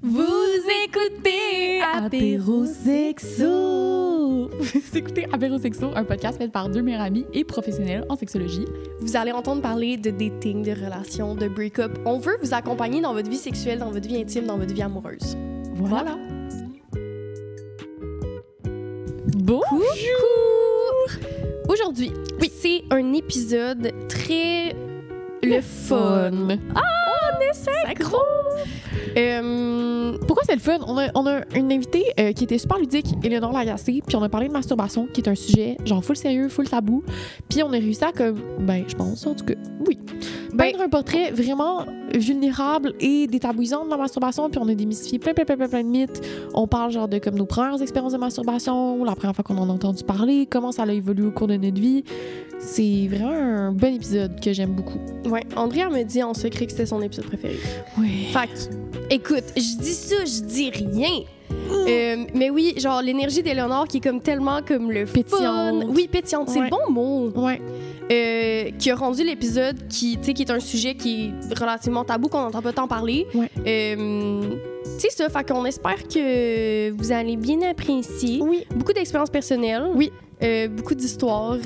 Vous écoutez Apérosexo. Vous écoutez Apérosexo, un podcast fait par deux meilleurs amis et professionnels en sexologie. Vous allez entendre parler de dating, de relations, de break-up. On veut vous accompagner dans votre vie sexuelle, dans votre vie intime, dans votre vie amoureuse. Voilà. Bonjour! Aujourd'hui, c'est un épisode très... le fun. Ah, on est synchro! Pourquoi c'est le fun? On a une invitée qui était super ludique, Éléonore Lagacé, puis on a parlé de masturbation, qui est un sujet genre full sérieux, full tabou, puis on a réussi à comme, je pense en tout cas, peindre un portrait vraiment vulnérable et détabouisant de la masturbation, puis on a démystifié plein de mythes. On parle genre de comme nos premières expériences de masturbation, la première fois qu'on en a entendu parler, comment ça a évolué au cours de notre vie. C'est vraiment un bon épisode que j'aime beaucoup. Ouais, Andrea me dit en secret que c'était son épisode préféré. Oui. Fait que, écoute, je dis ça, je dis rien. Mais oui, genre l'énergie d'Éléonore qui est comme tellement comme le pétillante. Fun. Oui, pétillante, c'est le bon mot. Ouais. Qui a rendu l'épisode qui est un sujet qui est relativement tabou, qu'on n'entend pas tant parler. Ouais. C'est ça, fait qu'on espère que vous allez bien apprécier. Oui. Beaucoup d'expériences personnelles. Oui. Beaucoup d'histoires.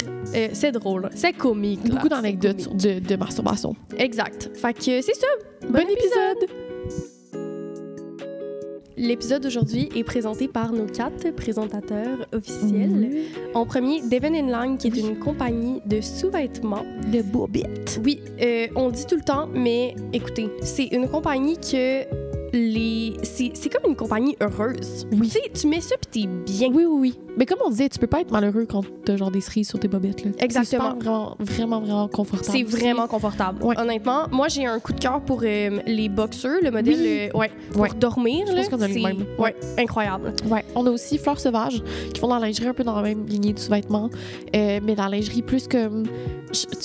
C'est drôle, c'est comique. Là. Beaucoup d'anecdotes de masturbation. Exact. Fait que c'est ça. Bon épisode! L'épisode d'aujourd'hui est présenté par nos 4 présentateurs officiels. En premier, Devon & Lang, qui est une compagnie de sous-vêtements. De bobettes. Oui, on dit tout le temps, mais écoutez, c'est une compagnie que c'est comme une compagnie heureuse. Oui. Tu sais, tu mets ça pis t'es bien. Oui. Mais comme on disait, tu peux pas être malheureux quand t'as genre des cerises sur tes bobettes. Là. Exactement. C'est vraiment confortable. C'est vraiment confortable. Ouais. Honnêtement, moi, j'ai un coup de cœur pour les boxers, le modèle pour dormir. Je pense qu'on a le même. Ouais, incroyable. Ouais. On a aussi Fleurs Sauvages qui font de la lingerie un peu dans la même lignée de sous-vêtements, mais de la lingerie plus comme... Tu te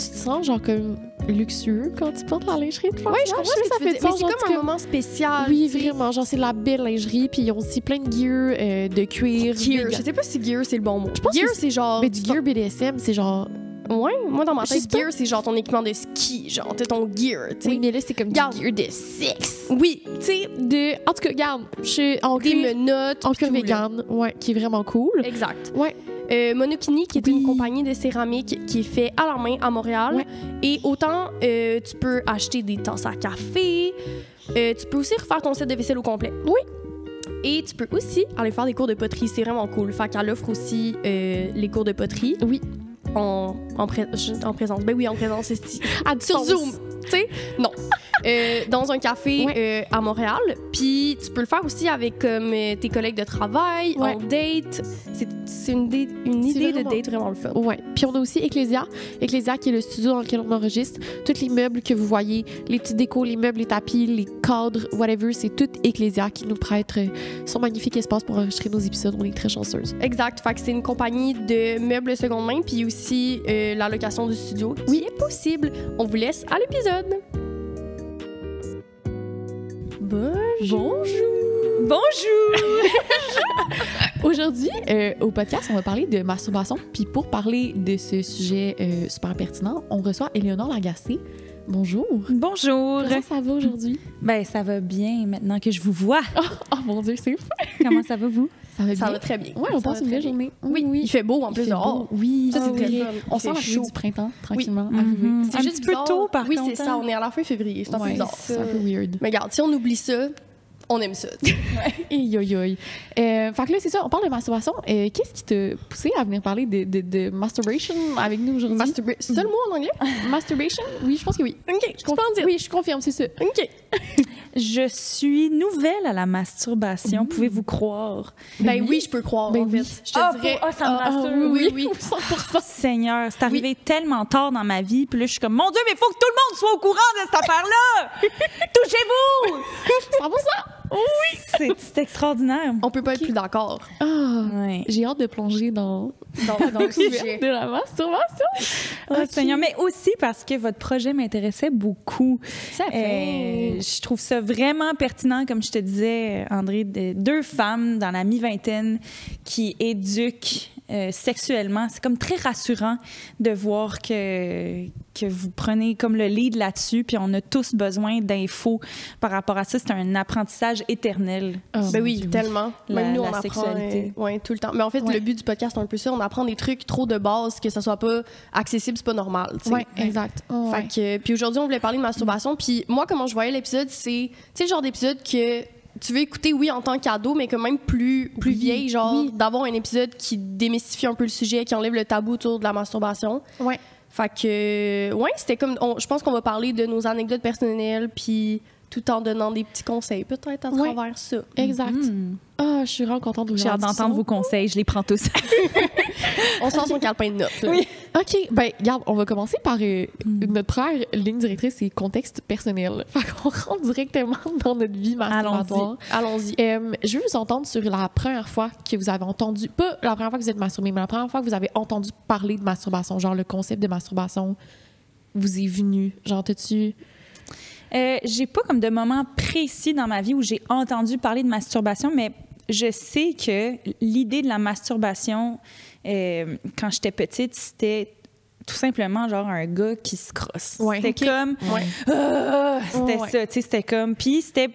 sens genre comme luxueux quand tu portes la lingerie de Fleurs Ouais, je comprends ce que ça fait. Mais c'est comme un moment spécial. Oui, vraiment. Genre, c'est de la belle lingerie, puis ils ont aussi plein de gear de cuir. Gear. Je sais pas si gear, c'est le bon mot. Je pense gear, que c'est genre... Mais du gear BDSM, c'est genre... Ouais, moi dans ma tête, gear, c'est genre ton équipement de ski, genre t'as ton gear, tu sais. Oui, mais là, c'est comme du gear de sexe. Oui, tu sais, En tout cas, regarde, je suis en des menottes. En cuir vegan, qui est vraiment cool. Exact. Ouais. Monokini, qui est une compagnie de céramique qui est fait à la main à Montréal. Ouais. Et autant tu peux acheter des tasses à café, tu peux aussi refaire ton set de vaisselle au complet. Oui. Et tu peux aussi aller faire des cours de poterie, c'est vraiment cool. Fait qu'elle offre aussi les cours de poterie. Oui. En présence. Ben oui, en présence, c'est sur Zoom. Tu sais? Non. Dans un café à Montréal. Puis tu peux le faire aussi avec tes collègues de travail, en date. C'est une idée de date vraiment le fun. Ouais. Puis on a aussi Ecclesia. Ecclesia qui est le studio dans lequel on enregistre. Tous les meubles que vous voyez, les petits décos, les meubles, les tapis, les cadres, whatever, c'est tout Ecclesia qui nous prête son magnifique espace pour enregistrer nos épisodes. On est très chanceuses. Exact. Fait que c'est une compagnie de meubles seconde main puis aussi la location du studio qui est possible. On vous laisse à l'épisode. Bonjour! Aujourd'hui, au podcast, on va parler de masturbation. Puis pour parler de ce sujet super pertinent, on reçoit Éléonore Lagacé. Bonjour! Bonjour! Comment ça va aujourd'hui? Ça va bien maintenant que je vous vois. Oh mon Dieu, c'est fou! Comment ça va vous? Ça va bien? Ça va très bien. Ouais, on passe une belle journée. Oui, il fait beau en plus dehors. Oui, ça c'est très fun. On sent l'arrivée du printemps, tranquillement. C'est un juste petit peu tôt, par contre. contre. Oui, c'est ça. On est à la fin février. C'est un peu bizarre. C'est un peu weird. Mais regarde, si on oublie ça, on aime ça. Fait que là, c'est ça, on parle de masturbation. Qu'est-ce qui t'a poussé à venir parler de masturbation avec nous aujourd'hui? C'est ça le mot en anglais? Masturbation? Oui, je pense que oui. OK, je peux en dire. Oui, je confirme, c'est ça. OK. Je suis nouvelle à la masturbation, pouvez-vous croire? Ben oui, je peux croire, en fait. Je te dirais... ça me rassure. Oui, 100%. Seigneur, c'est arrivé tellement tard dans ma vie, puis là, je suis comme, mon Dieu, mais il faut que tout le monde soit au courant de cette affaire-là! Touchez-vous! 100%. Oui. C'est extraordinaire. On peut pas être plus d'accord. Ouais. J'ai hâte de plonger dans le sujet de la masturbation. Seigneur, mais aussi parce que votre projet m'intéressait beaucoup. Ça fait. Je trouve ça vraiment pertinent, comme je te disais, André, de 2 femmes dans la mi-vingtaine qui éduquent sexuellement. C'est comme très rassurant de voir que vous prenez comme le lead là-dessus, puis on a tous besoin d'infos par rapport à ça. C'est un apprentissage éternel. Ben oui, tellement. Même nous, on apprend sexualité. tout le temps. Mais en fait, le but du podcast, c'est un peu ça. On apprend des trucs trop de base, que ça soit pas accessible, c'est pas normal. Oui, exact. Fait que, puis aujourd'hui, on voulait parler de masturbation. Puis moi, comment je voyais l'épisode, c'est le genre d'épisode que tu veux écouter, oui, en tant qu'ado, mais quand même plus vieille, genre d'avoir un épisode qui démystifie un peu le sujet, qui enlève le tabou autour de la masturbation. Ouais. Fait que, c'était comme, je pense qu'on va parler de nos anecdotes personnelles, puis tout en donnant des petits conseils, peut-être à travers ça. Exact. Ah, je suis vraiment contente de vous J'ai hâte d'entendre vos conseils, je les prends tous. On sort son calepin de notes. Là. Oui. OK, ben regarde, on va commencer par notre première ligne directrice, c'est contexte personnel. Fait qu'on rentre directement dans notre vie masturbatoire. Allons-y. Je veux vous entendre sur la première fois que vous avez entendu, pas la première fois que vous êtes masturbé, mais la première fois que vous avez entendu parler de masturbation, genre le concept de masturbation vous est venu. Genre, t'as-tu... J'ai pas comme de moment précis dans ma vie où j'ai entendu parler de masturbation, mais je sais que l'idée de la masturbation, quand j'étais petite, c'était tout simplement genre un gars qui se crosse. Ouais. C'était comme... c'était ça, tu sais, c'était comme... Puis c'était...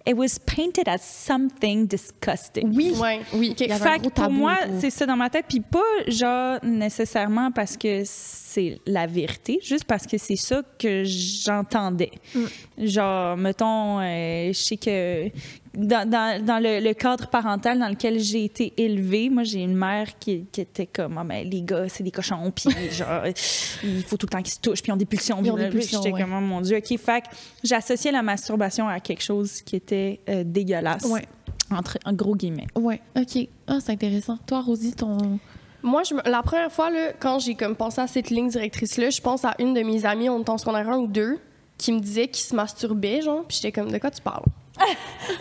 it was painted as something disgusting. Oui. Okay. Fait que pour moi, c'est ça dans ma tête. Puis pas genre nécessairement parce que c'est la vérité, juste parce que c'est ça que j'entendais. Genre, mettons, je sais que dans le cadre parental dans lequel j'ai été élevée, moi, j'ai une mère qui était comme, les gars, c'est des cochons, puis genre, il faut tout le temps qu'ils se touchent, puis ils ont des pulsions. J'étais comme, oh mon Dieu, OK. Fait que j'associais la masturbation à quelque chose qui était dégueulasse. Ouais. En gros guillemets. Ouais, OK. Ah, c'est intéressant. Toi, Rosie, ton... Moi, la première fois, là, quand j'ai comme pensé à cette ligne directrice-là, je pense à une de mes amies, on était en secondaire 1 ou 2, qui me disait qu'il se masturbait, genre, puis j'étais comme, de quoi tu parles?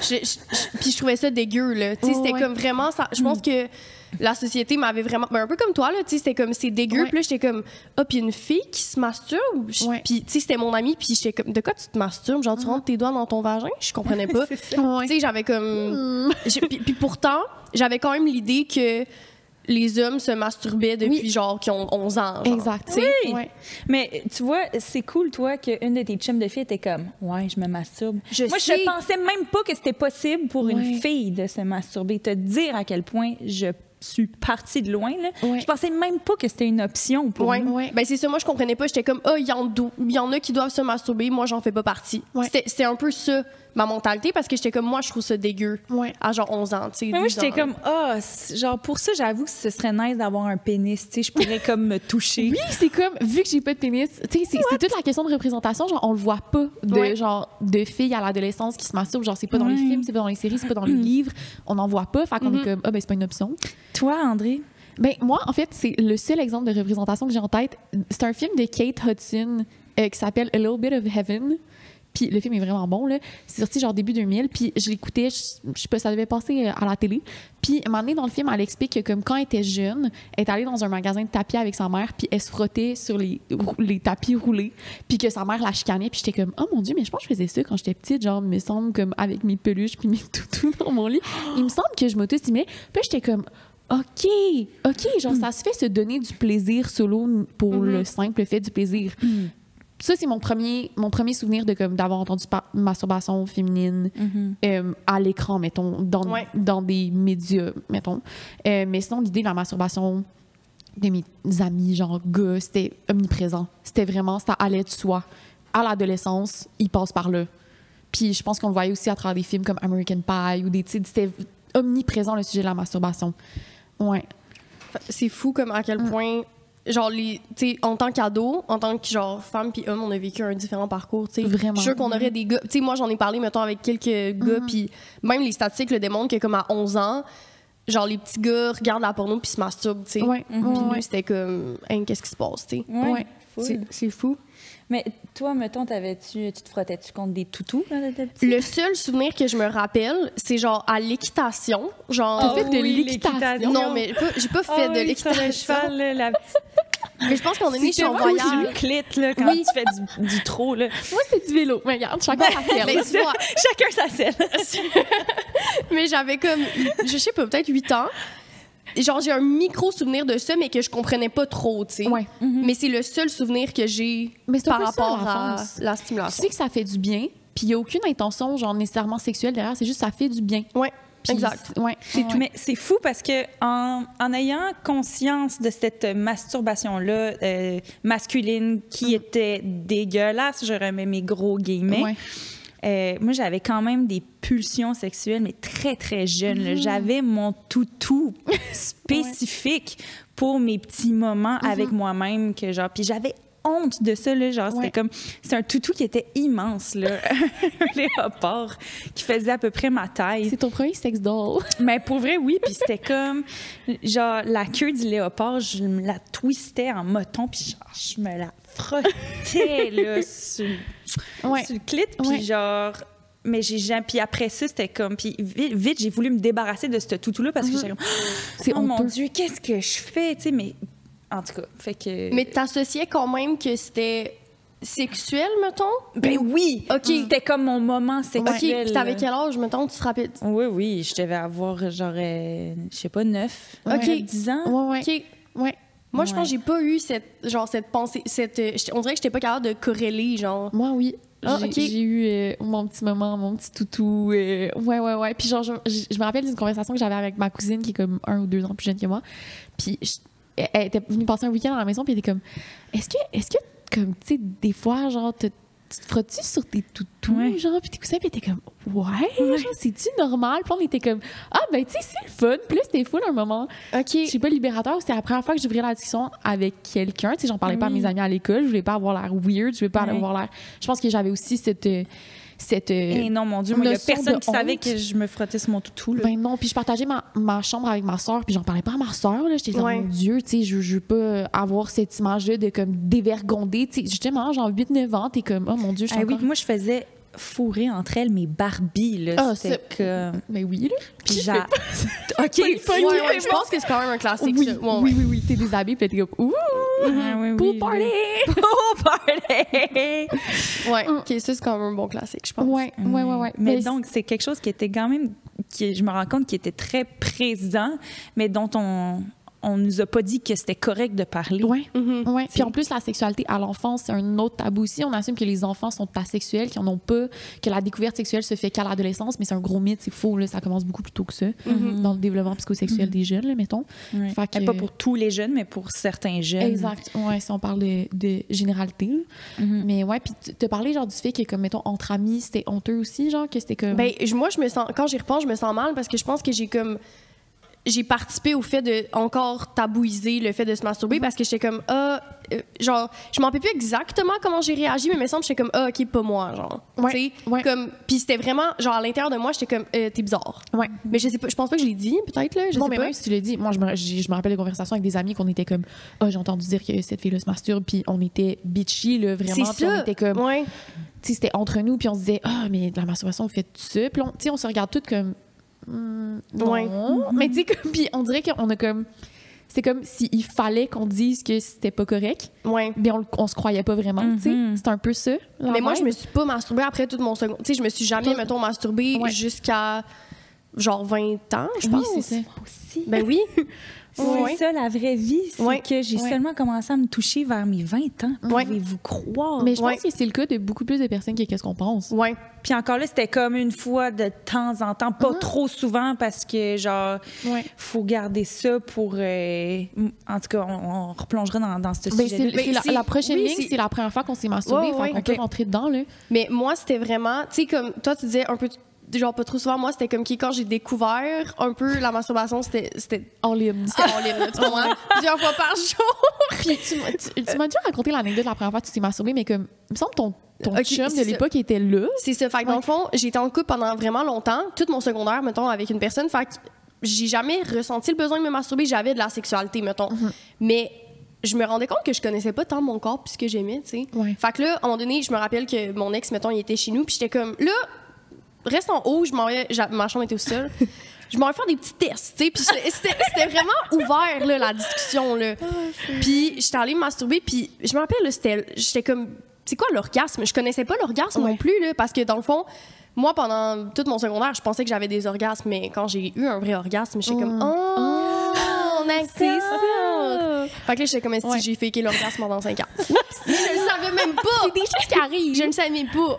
Puis je trouvais ça dégueu, là. Tu sais, c'était comme vraiment... ça. Je pense que la société m'avait vraiment... un peu comme toi, là, tu sais, c'était comme, c'est dégueu. Puis là, j'étais comme, puis une fille qui se masturbe. Puis, tu sais, c'était mon amie, puis j'étais comme, de quoi tu te masturbes? Genre, tu rentres tes doigts dans ton vagin? Je comprenais pas. Tu sais, j'avais comme... Puis pourtant, j'avais quand même l'idée que les hommes se masturbaient depuis genre qu'ils ont 11 ans. Genre, exact. Oui. Ouais. Mais tu vois, c'est cool, toi, qu'une de tes chums de filles était comme « Ouais, je me masturbe. » Moi, je pensais même pas que c'était possible pour une fille de se masturber. Te dire à quel point je suis partie de loin, là. Je pensais même pas que c'était une option pour nous. Ben c'est ça, moi, je comprenais pas. J'étais comme « il y en a qui doivent se masturber, moi, j'en fais pas partie. » C'était un peu ça, ma mentalité, parce que j'étais comme, moi, je trouve ça dégueu à genre 11 ans, tu sais. Mais moi, j'étais comme, genre, pour ça, j'avoue que ce serait nice d'avoir un pénis, tu sais, je pourrais comme me toucher. Oui, c'est comme, vu que j'ai pas de pénis, tu sais, c'est toute la question de représentation, genre, on le voit pas de filles à l'adolescence qui se masturbent, genre, c'est pas dans les films, c'est pas dans les séries, c'est pas dans les livres, on n'en voit pas, fait qu'on est comme, c'est pas une option. Toi, André? Ben, moi, en fait, c'est le seul exemple de représentation que j'ai en tête. C'est un film de Kate Hudson qui s'appelle A Little Bit of Heaven. Puis le film est vraiment bon, là. C'est sorti genre début 2000. Puis je l'écoutais, je sais pas, ça devait passer à la télé. Puis à un moment donné, dans le film, elle explique que comme quand elle était jeune, elle est allée dans un magasin de tapis avec sa mère, puis elle se frottait sur les tapis roulés, puis que sa mère la chicanait. Puis j'étais comme, oh mon Dieu, mais je pense que je faisais ça quand j'étais petite, genre, me semble, comme avec mes peluches puis mes toutous dans mon lit. Il me semble que je m'auto-stimulais. Puis j'étais comme, OK, genre, ça se fait se donner du plaisir solo pour le simple fait du plaisir. Ça, c'est mon premier souvenir de comme d'avoir entendu masturbation féminine à l'écran, mettons, dans des médias, mettons. Mais sinon, l'idée de la masturbation de mes amis, genre gars, c'était omniprésent. C'était vraiment, ça allait de soi. À l'adolescence, ils passent par là. Puis je pense qu'on le voyait aussi à travers des films comme American Pie ou des titres. C'était omniprésent, le sujet de la masturbation. Ouais. C'est fou comme à quel point... Genre, tu sais, en tant qu'ado, en tant que, genre, femme puis homme, on a vécu un différent parcours, tu sais. Vraiment. Je suis sûre qu'on aurait des gars... Tu sais, moi, j'en ai parlé, mettons, avec quelques gars, puis même les statistiques le démontrent que, comme à 11 ans, genre, les petits gars regardent la porno puis se masturbent, tu sais. Puis nous, c'était comme, qu'est-ce qui se passe, tu sais. C'est fou. Mais toi, mettons, tu te frottais-tu contre des toutous? Là, le seul souvenir que je me rappelle, c'est genre à l'équitation. Genre, t'as fait de l'équitation? Non, mais j'ai pas fait de l'équitation. Cheval, là, la petite... Mais je pense qu'on est né chez un voyage. C'est le clit, là, quand tu fais du trot, là. Moi, c'était du vélo. Mais regarde, chacun sa selle. Chacun sa selle. Mais j'avais comme, je sais pas, peut-être 8 ans. genre, j'ai un micro-souvenir de ça, mais que je comprenais pas trop, tu sais. Ouais. Mais c'est le seul souvenir que j'ai par rapport à la stimulation. Tu sais que ça fait du bien, puis il n'y a aucune intention, genre, nécessairement sexuelle derrière, c'est juste ça fait du bien. Ouais. Puis, exact. Ouais, C'est tout. Mais c'est fou parce que en ayant conscience de cette masturbation-là masculine qui était dégueulasse, je remets mes gros guillemets, moi, j'avais quand même des pulsions sexuelles, mais très, très jeune. Là. J'avais mon toutou spécifique pour mes petits moments avec moi-même. Que genre, puis j'avais honte de ça, là, genre, c'était comme... C'est un toutou qui était immense, là. Un léopard qui faisait à peu près ma taille. C'est ton premier sex doll. Mais pour vrai, oui. Puis c'était comme... Genre, la queue du léopard, je me la twistais en moton, puis genre, je me la frottais, là, sur le clit. Puis genre... Mais j'ai jamais... Puis après ça, c'était comme... Puis vite, j'ai voulu me débarrasser de ce toutou-là parce que j'étais comme... C'est mon Dieu, qu'est-ce que je fais? Tu sais, mais... En tout cas, fait que... Mais t'associais quand même que c'était sexuel, mettons? Ben oui! OK. C'était comme mon moment sexuel. OK, puis t'avais quel âge, mettons, tu te rappelles? Oui, je devais avoir genre, je sais pas, 9, OK. 10 ans. Ouais. OK. Ouais. Moi, je pense que j'ai pas eu cette pensée, on dirait que j'étais pas capable de corréler, genre. Moi, oui. OK. J'ai eu mon petit moment, mon petit toutou. Ouais. Puis genre, je me rappelle d'une conversation que j'avais avec ma cousine qui est comme 1 ou 2 ans plus jeune que moi. Puis elle était venue passer un week-end à la maison, puis elle était comme, est-ce que comme, tu sais, des fois, genre, tu te frottes-tu sur tes toutous, genre, puis tes coussins, puis elle était comme, ouais. Genre, c'est-tu normal? Puis on était comme, ben, tu sais, c'est le fun. Puis là, c'était full un moment, OK. je sais pas, libérateur. C'était la première fois que j'ouvrais la discussion avec quelqu'un. Tu sais, j'en parlais pas à mes amis à l'école. Je voulais pas avoir l'air weird. Je voulais pas avoir l'air... Je pense que j'avais aussi cette Et non, mon Dieu, moi, il y a personne qui savait que je me frottais sur mon toutou. Là. Ben non, puis je partageais ma chambre avec ma soeur, puis j'en parlais pas à ma soeur. J'étais comme, mon Dieu, tu sais, je veux pas avoir cette image-là de comme dévergondée. Tu sais, justement, genre 8-9 ans, t'es comme, oh mon Dieu, je suis encore... Oui, moi, je faisais fourrer entre elles mes Barbies, là. C'était comme... Mais oui, là. Puis OK, je pense que c'est quand même un classique, oui, ça. Oui, t'es déshabillée, puis t'es comme, ouh! Pool party! Pool party! Ouais, OK, ça, c'est quand même un bon classique, je pense. Ouais. Mais donc, c'est quelque chose qui était quand même, je me rends compte, qui était très présent, mais dont on nous a pas dit que c'était correct de parler. Ouais. Puis en plus, la sexualité à l'enfance, c'est un autre tabou aussi. On assume que les enfants sont asexuels, qu'ils n'en ont pas, que la découverte sexuelle se fait qu'à l'adolescence, mais c'est un gros mythe, c'est faux. Là, ça commence beaucoup plus tôt que ça, dans le développement psychosexuel des jeunes, là, mettons. Ouais. Fait que... Pas pour tous les jeunes, mais pour certains jeunes. Exact. Ouais, si on parle de généralité. Mais ouais, puis tu as parlé genre du fait que, comme, mettons, entre amis, c'était honteux aussi, genre, que c'était comme... Ben, moi, quand j'y repense, je me sens mal parce que je pense que j'ai participé au fait de encore tabouiser le fait de se masturber parce que j'étais comme genre je m'en rappelle plus exactement comment j'ai réagi mais il me semble que j'étais comme OK, pas moi, genre tu sais comme puis c'était vraiment genre à l'intérieur de moi j'étais comme t'es bizarre. Mais je sais pas, je pense pas que je l'ai dit, peut-être là, je sais pas. Même si tu l'as dit, moi je me rappelle des conversations avec des amis qu'on était comme j'ai entendu dire que cette fille là se masturbe, puis on était bitchy là, vraiment, puis on était comme tu sais, c'était entre nous, puis on se disait mais la masturbation, on fait tout ça, puis tu sais, on se regarde toutes comme non. Mais tu sais, puis on dirait qu'on a comme... C'est comme s'il fallait qu'on dise que c'était pas correct. Mais on se croyait pas vraiment, tu sais. C'est un peu ça. Mais moi, je me suis pas masturbée après tout mon second... Tu sais, je me suis jamais, mettons, masturbée jusqu'à genre 20 ans, je pense. Oui, c'est ça. Aussi. Ben oui. C'est ça, la vraie vie. C'est que j'ai seulement commencé à me toucher vers mes 20 ans. Pouvez-vous croire? Mais je pense que c'est le cas de beaucoup plus de personnes que qu'est-ce qu'on pense. Puis encore là, c'était comme une fois de temps en temps, pas trop souvent parce que, genre, faut garder ça pour... en tout cas, on replongera dans ce sujet. La prochaine ligne, c'est la première fois qu'on s'est masturbé. On peut rentrer dedans, là. Mais moi, c'était vraiment... Tu sais, comme toi, tu disais un peu... Genre pas trop souvent, moi c'était comme quand j'ai découvert un peu la masturbation, c'était en ligne. C'était en ligne, tu comprends? Plusieurs fois par jour. Puis tu m'as déjà raconté l'anecdote la première fois que tu t'es masturbée, mais comme il me semble ton chum de l'époque était là. C'est ça. Fait que dans le fond, j'ai été en couple pendant vraiment longtemps, tout mon secondaire, mettons, avec une personne. Fait que j'ai jamais ressenti le besoin de me masturber. J'avais de la sexualité, mettons. Mais je me rendais compte que je connaissais pas tant mon corps puis ce que j'aimais, tu sais. Fait que là, à un moment donné, je me rappelle que mon ex, mettons, il était chez nous, puis j'étais comme là. Reste en haut, ma chambre était au sol. Je m'en vais faire des petits tests, tu sais. Puis c'était vraiment ouvert, là, la discussion, là. Puis j'étais allée me masturber, puis je me rappelle, là, j'étais comme, c'est quoi l'orgasme? Je connaissais pas l'orgasme non plus, là, parce que dans le fond, moi, pendant tout mon secondaire, je pensais que j'avais des orgasmes, mais quand j'ai eu un vrai orgasme, j'étais comme, tabarnak, c'est ça! Fait que là, j'étais comme si j'ai faké l'orgasme pendant 5 ans. Je le savais même pas! C'est des choses qui arrivent. Je ne savais pas.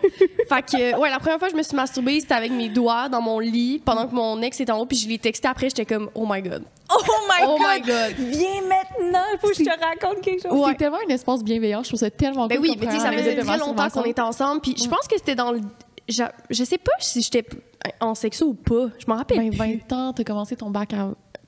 Fait que, la première fois que je me suis masturbée, c'était avec mes doigts dans mon lit pendant que mon ex était en haut, puis je l'ai texté après, j'étais comme, oh my god. Oh my god! Viens maintenant, il faut que je te raconte quelque chose. C'est tellement un espace bienveillant, je trouve ça tellement cool. Oui, mais tu sais, ça faisait très longtemps qu'on était ensemble, puis je pense que c'était dans le. Je sais pas si j'étais en sexo ou pas. Je m'en rappelle. 20 ans, t'as commencé ton bac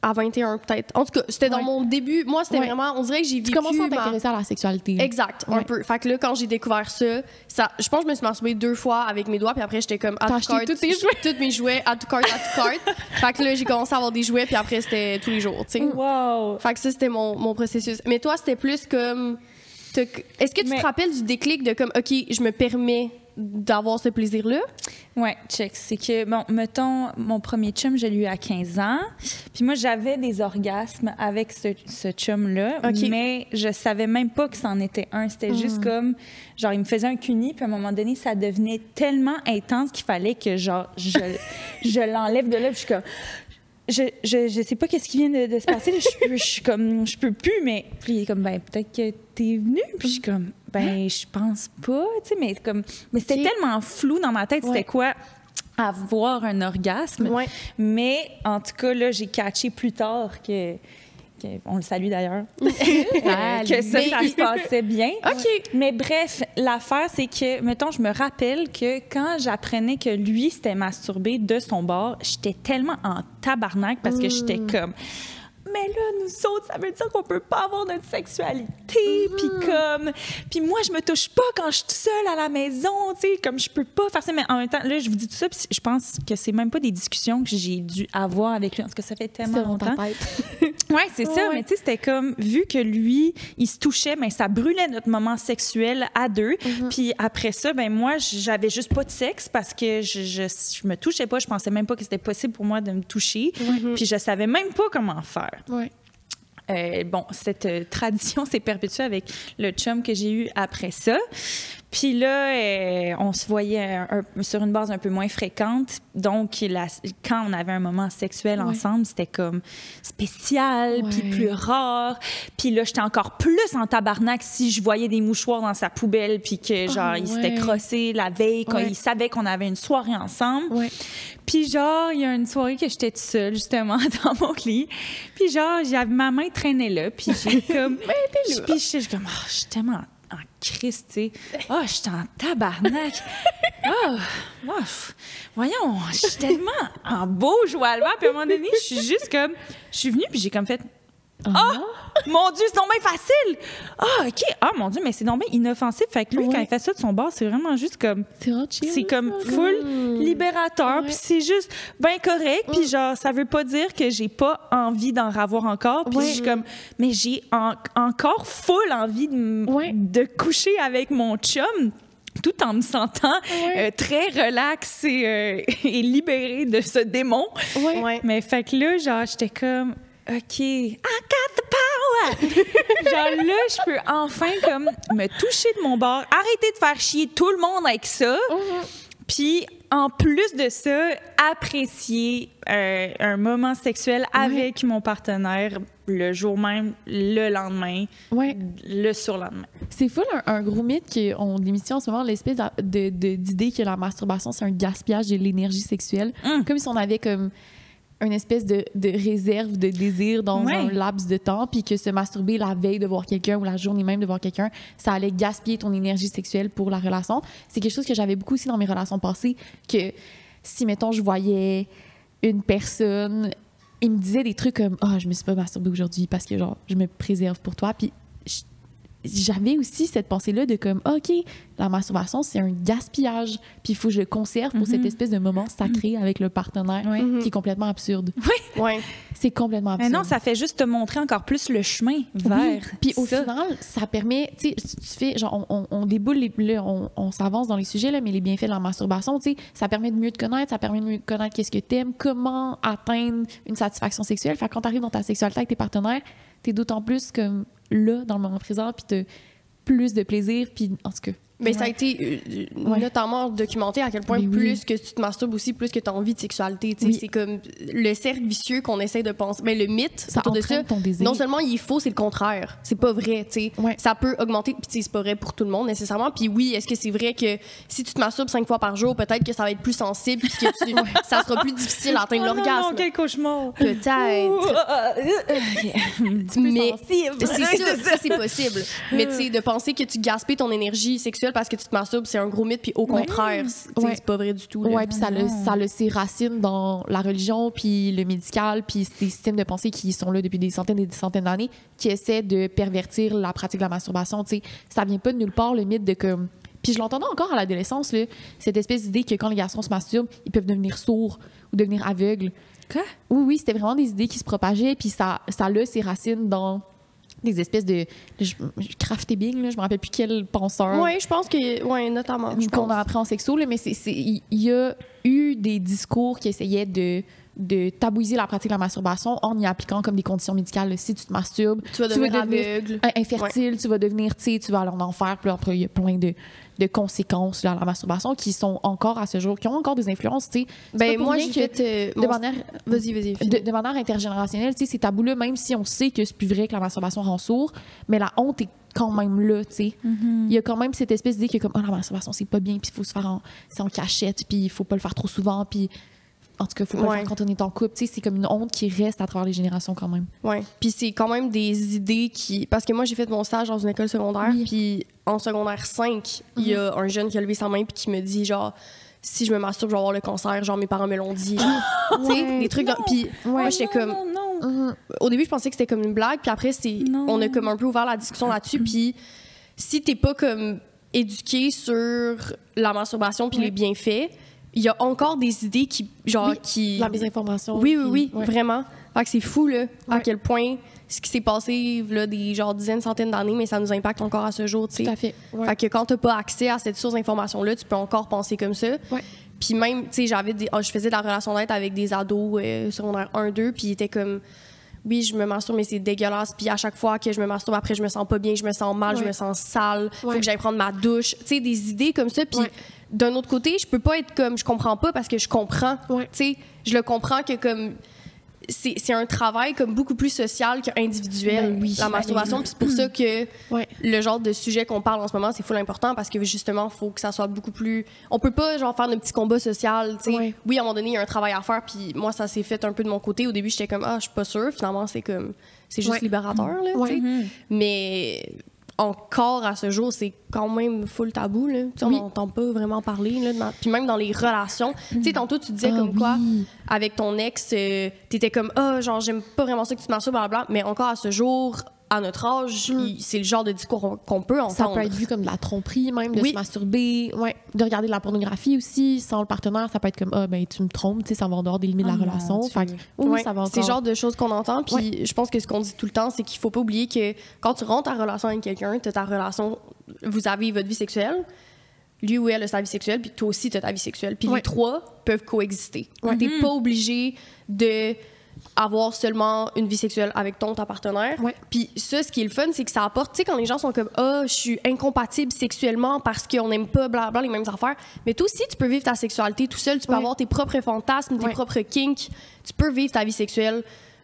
à 21 peut-être. En tout cas, c'était dans mon début. Moi, c'était vraiment... On dirait que j'ai vécu... Tu commences à t'intéresser à la sexualité. Exact, un peu. Fait que là, quand j'ai découvert ça, je pense que je me suis masturbée 2 fois avec mes doigts, puis après, j'étais comme... T'as acheté tous tes jouets? Tous mes jouets, à tout cart. Fait que là, j'ai commencé à avoir des jouets, puis après, c'était tous les jours, tu sais. Wow! Fait que ça, c'était mon processus. Mais toi, c'était plus comme... Est-ce que tu te rappelles du déclic de comme, OK, je me permets d'avoir ce plaisir-là? Ouais, check. C'est que, bon, mettons, mon premier chum, je l'ai eu à 15 ans. Puis moi, j'avais des orgasmes avec ce chum-là, mais je savais même pas que c'en était un. C'était juste comme, genre, il me faisait un cuni, puis à un moment donné, ça devenait tellement intense qu'il fallait que, genre, je l'enlève de là, puis je suis comme... Je sais pas qu'est-ce qui vient de se passer. Je suis comme, je peux plus, mais... Puis il est comme, ben, peut-être que t'es venu. Puis je suis comme, ben, je pense pas, tu sais, mais c'était tellement flou dans ma tête, c'était quoi avoir un orgasme. Mais en tout cas, là, j'ai catché plus tard on le salue d'ailleurs, que ça se passait bien. Mais bref, l'affaire, c'est que, mettons, je me rappelle que quand j'apprenais que lui s'était masturbé de son bord, j'étais tellement en tabarnak parce que j'étais comme... Mais là, nous autres, ça veut dire qu'on peut pas avoir notre sexualité. Puis moi, je me touche pas quand je suis toute seule à la maison, tu sais, comme je peux pas faire ça. Mais en même temps, là, je vous dis tout ça, puis je pense que c'est même pas des discussions que j'ai dû avoir avec lui. En tout cas, ça fait tellement longtemps. Oui, c'est ça. Mais tu sais, c'était comme, vu que lui, il se touchait, ben ça brûlait notre moment sexuel à deux. Puis après ça, ben moi, j'avais juste pas de sexe parce que je me touchais pas. Je pensais même pas que c'était possible pour moi de me toucher. Puis je savais même pas comment faire. Bon, cette tradition s'est perpétuée avec le chum que j'ai eu après ça. Puis là, on se voyait sur une base un peu moins fréquente. Donc, quand on avait un moment sexuel ensemble, c'était comme spécial, puis plus rare. Puis là, j'étais encore plus en tabarnak si je voyais des mouchoirs dans sa poubelle, puis que, genre, il s'était crossé la veille, quand il savait qu'on avait une soirée ensemble. Puis genre, il y a une soirée que j'étais toute seule, justement, dans mon lit. Puis genre, ma main traînait là, puis j'ai comme... Puis je suis comme, je suis tellement... en Christ, tu sais. Je suis en tabarnak. Voyons, je suis tellement en beau joie à Puis à un moment donné, je suis juste comme... Je suis venue, puis j'ai comme fait... Mon Dieu, c'est donc bien facile! OK! Mon Dieu, mais c'est donc bien inoffensif. Fait que lui, quand il fait ça de son bord, c'est vraiment juste comme... C'est comme full libérateur, puis c'est juste bien correct. Puis genre, ça veut pas dire que j'ai pas envie d'en avoir encore. Puis je suis comme... Mais j'ai encore full envie de coucher avec mon chum, tout en me sentant très relax et libérée de ce démon. Mais fait que là, genre, j'étais comme... OK, I got the power! Genre là, je peux enfin comme me toucher de mon bord, arrêter de faire chier tout le monde avec ça, puis en plus de ça, apprécier un moment sexuel avec mon partenaire le jour même, le lendemain, le surlendemain. C'est full un gros mythe qu'on démissionne en ce moment, l'espèce d'idée que la masturbation, c'est un gaspillage de l'énergie sexuelle. Comme si on avait comme une espèce de réserve de désir dans un laps de temps, puis que se masturber la veille de voir quelqu'un ou la journée même de voir quelqu'un, ça allait gaspiller ton énergie sexuelle pour la relation. C'est quelque chose que j'avais beaucoup aussi dans mes relations passées, que si, mettons, je voyais une personne, il me disait des trucs comme « je me suis pas masturbée aujourd'hui parce que, genre, je me préserve pour toi », puis j'avais aussi cette pensée-là de comme, OK, la masturbation, c'est un gaspillage, puis il faut que je le conserve pour cette espèce de moment sacré avec le partenaire qui est complètement absurde. C'est complètement absurde. Mais non, ça fait juste te montrer encore plus le chemin vers Puis au final, ça permet, tu sais, si tu fais, genre, on déboule, on s'avance dans les sujets, là, mais les bienfaits de la masturbation, tu sais, ça permet de mieux te connaître, ça permet de mieux connaître qu'est-ce que t'aimes, comment atteindre une satisfaction sexuelle. Fait que quand t'arrives dans ta sexualité avec tes partenaires, t'es d'autant plus comme là, dans le moment présent, puis t'as plus de plaisir, puis en tout cas, Mais ça a été notamment documenté à quel point plus que tu te masturbes aussi, plus que tu as envie de sexualité. C'est comme le cercle vicieux qu'on essaie de penser. Mais le mythe ça autour de ça, non seulement il est faux, c'est le contraire. C'est pas vrai. Ça peut augmenter, puis c'est pas vrai pour tout le monde nécessairement. Puis oui, est-ce que c'est vrai que si tu te masturbes 5 fois par jour, peut-être que ça va être plus sensible, puis que ça sera plus difficile d'atteindre l'orgasme? Non, quel cauchemar! Peut-être. Mais c'est possible. Mais tu sais, de penser que tu gaspilles ton énergie sexuelle parce que tu te masturbes, c'est un gros mythe, puis au contraire, c'est pas vrai du tout. Oui, puis ça a ses racines dans la religion, puis le médical, puis des systèmes de pensée qui sont là depuis des centaines et des centaines d'années, qui essaient de pervertir la pratique de la masturbation. Tu sais, ça vient pas de nulle part, le mythe de comme... Puis je l'entendais encore à l'adolescence, là, cette espèce d'idée que quand les garçons se masturbent, ils peuvent devenir sourds ou devenir aveugles. Quoi? Oui, c'était vraiment des idées qui se propageaient, puis ça a ses racines dans... des espèces de Kraft Ebing, là, je me rappelle plus quel penseur. Oui, je pense que notamment. Qu'on a appris en sexo, là, mais il y a eu des discours qui essayaient de tabouiser la pratique de la masturbation en y appliquant comme des conditions médicales. Si tu te masturbes, tu vas devenir aveugle, infertile, tu vas devenir, tu vas aller en enfer. Puis après, il y a plein de conséquences à la masturbation qui sont encore à ce jour, qui ont encore des influences. Ben moi, j'ai fait de manière, vas-y. De manière intergénérationnelle, c'est tabou là, même si on sait que c'est plus vrai que la masturbation rend sourd, mais la honte est quand même là, tu sais. Il y a quand même cette espèce d'idée que comme la masturbation c'est pas bien, puis il faut se faire en cachette, puis il faut pas le faire trop souvent, puis en tout cas, il faut pas le faire quand on est en couple. C'est comme une honte qui reste à travers les générations quand même. Oui. Puis c'est quand même des idées qui... Parce que moi, j'ai fait mon stage dans une école secondaire, puis en secondaire 5, il y a un jeune qui a levé sa main puis qui me dit, genre, si je me masturbe, je vais avoir le cancer. Genre, mes parents me l'ont dit. Tu sais, des trucs... Puis moi, j'étais comme... Au début, je pensais que c'était comme une blague, puis après, on a comme un peu ouvert la discussion là-dessus, puis si t'es pas comme éduqué sur la masturbation puis les bienfaits, il y a encore des idées qui la désinformation. Oui, vraiment. Fait que c'est fou là, à quel point ce qui s'est passé là, des dizaines, centaines d'années, mais ça nous impacte encore à ce jour, tu sais. Tout à fait. Fait que quand t'as pas accès à cette source d'information là, tu peux encore penser comme ça. Puis même, tu sais, je faisais de la relation d'aide avec des ados secondaire 1-2, puis ils étaient comme oui, je me masturbe, mais c'est dégueulasse. Puis à chaque fois que je me masturbe, après, je me sens pas bien, je me sens mal, je me sens sale. Faut que j'aille prendre ma douche. Tu sais, des idées comme ça. Puis d'un autre côté, je peux pas être comme je comprends pas parce que je comprends. Tu sais, je le comprends que comme c'est un travail comme beaucoup plus social qu'individuel, la masturbation. Puis c'est pour ça que le genre de sujet qu'on parle en ce moment, c'est full important parce que justement, il faut que ça soit beaucoup plus... On peut pas genre faire de petits combats sociaux, tu sais. Oui, à un moment donné, il y a un travail à faire, puis moi, ça s'est fait un peu de mon côté. Au début, j'étais comme, je suis pas sûre. Finalement, c'est comme... C'est juste libérateur, là, tu sais. Mais... encore à ce jour, c'est quand même full tabou. Là. On n'entend pas vraiment parler. Là, puis même dans les relations. Tu sais, tantôt, tu disais comme quoi, avec ton ex, t'étais comme, genre, j'aime pas vraiment ça que tu te masturbes, blablabla. Mais encore à ce jour, à notre âge, c'est le genre de discours qu'on peut entendre. Ça peut être vu comme de la tromperie, même, de se masturber, de regarder de la pornographie aussi, sans le partenaire. Ça peut être comme, tu me trompes, tu sais, ça va en dehors des limites de la relation. Fait que, ça va encore... C'est le genre de choses qu'on entend. Puis je pense que ce qu'on dit tout le temps, c'est qu'il faut pas oublier que quand tu rentres en relation avec quelqu'un, t'as ta relation, vous avez votre vie sexuelle, lui ou elle a sa vie sexuelle, puis toi aussi, t'as ta vie sexuelle. Puis les trois peuvent coexister. T'es pas obligé de... avoir seulement une vie sexuelle avec ta partenaire. Puis ça, ce qui est le fun, c'est que ça apporte, tu sais, quand les gens sont comme « je suis incompatible sexuellement parce qu'on n'aime pas blablabla les mêmes affaires », mais toi aussi, tu peux vivre ta sexualité tout seul, tu peux avoir tes propres fantasmes, tes propres kinks, tu peux vivre ta vie sexuelle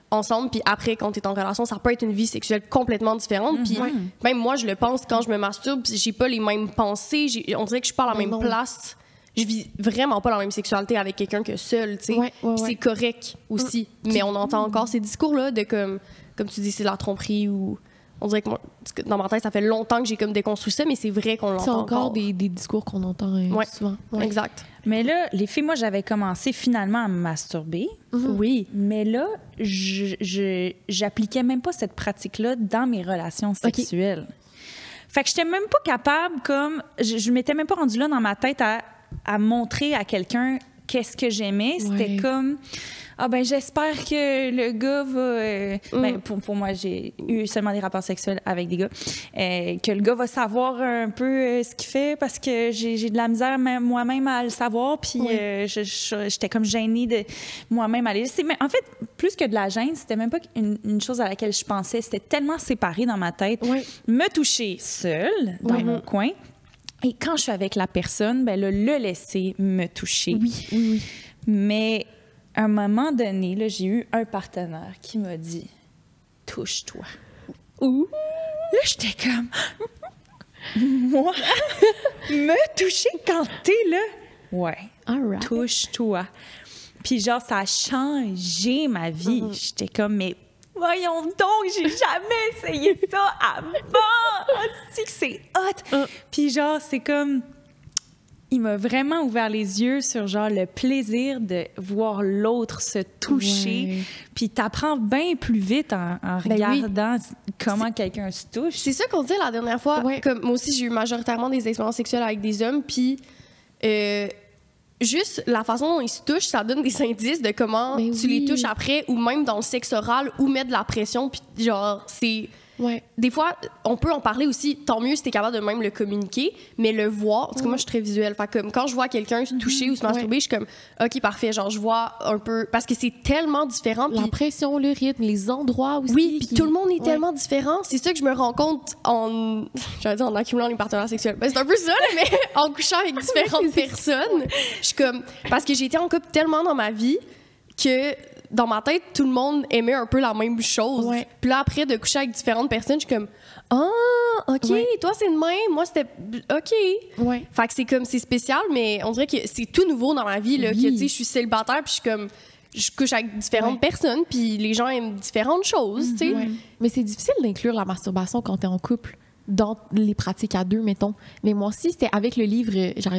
ensemble, puis après, quand tu es en relation, ça peut être une vie sexuelle complètement différente. Puis même moi, je le pense quand je me masturbe, j'ai pas les mêmes pensées, on dirait que je suis pas à la même place. Je vis vraiment pas la même sexualité avec quelqu'un que seul, tu sais. C'est correct aussi. Mais on entend encore ces discours-là de comme tu dis, c'est de la tromperie ou... On dirait que moi, dans ma tête, ça fait longtemps que j'ai comme déconstruit ça, mais c'est vrai qu'on l'entend encore. C'est encore des discours qu'on entend souvent. Exact. Mais là, les filles, moi, j'avais commencé finalement à me masturber. Oui. Mais là, j'appliquais même pas cette pratique-là dans mes relations sexuelles. Fait que j'étais même pas capable, comme... Je m'étais même pas rendue là dans ma tête à montrer à quelqu'un qu'est-ce que j'aimais. C'était comme... j'espère que le gars va... pour moi, j'ai eu seulement des rapports sexuels avec des gars. Que le gars va savoir un peu ce qu'il fait parce que j'ai de la misère moi-même à le savoir. Puis j'étais comme gênée de moi-même aller... Mais en fait, plus que de la gêne, c'était même pas une chose à laquelle je pensais. C'était tellement séparé dans ma tête. Me toucher seule, dans mon coin, Et quand je suis avec la personne, ben là, le laisser me toucher. Oui. Mais à un moment donné, là, j'ai eu un partenaire qui m'a dit « Touche-toi ». Ouh! Là, j'étais comme « Moi? Me toucher quand t'es là? » Ouais. All right. Touche-toi. Puis genre, ça a changé ma vie. J'étais comme « Mais voyons donc, j'ai jamais essayé ça avant! C'est hot! » Puis genre, c'est comme... Il m'a vraiment ouvert les yeux sur genre le plaisir de voir l'autre se toucher. Ouais. Puis t'apprends bien plus vite en regardant comment quelqu'un se touche. C'est ça qu'on disait la dernière fois. Ouais. Comme moi aussi, j'ai eu majoritairement des expériences sexuelles avec des hommes, puis juste la façon dont ils se touchent, ça donne des indices de comment tu les touches après, ou même dans le sexe oral, ou mettre de la pression, puis genre, c'est... Ouais. Des fois, on peut en parler aussi, tant mieux si t'es capable de même le communiquer, mais le voir, parce que moi, je suis très visuelle. Fait que comme quand je vois quelqu'un se toucher ou se masturber, je suis comme, OK, parfait, genre, je vois un peu... Parce que c'est tellement différent. La pression, le rythme, les endroits aussi. Oui, puis tout le monde est tellement différent. C'est ça que je me rends compte en... J'allais dire en accumulant les partenaires sexuels. Ben, c'est un peu ça, là, mais en couchant avec différentes personnes. Je suis comme... Parce que j'ai été en couple tellement dans ma vie que... Dans ma tête, tout le monde aimait un peu la même chose. Ouais. Puis là, après, de coucher avec différentes personnes, je suis comme « Ah, OK, toi, c'est le même. Moi, c'était... OK. Ouais. » Fait que c'est comme... C'est spécial, mais on dirait que c'est tout nouveau dans ma vie, là. Que, tu sais, je suis célibataire, puis je suis comme... Je couche avec différentes personnes, puis les gens aiment différentes choses, tu sais. Ouais. Mais c'est difficile d'inclure la masturbation quand t'es en couple dans les pratiques à deux, mettons. Mais moi aussi, c'était avec le livre,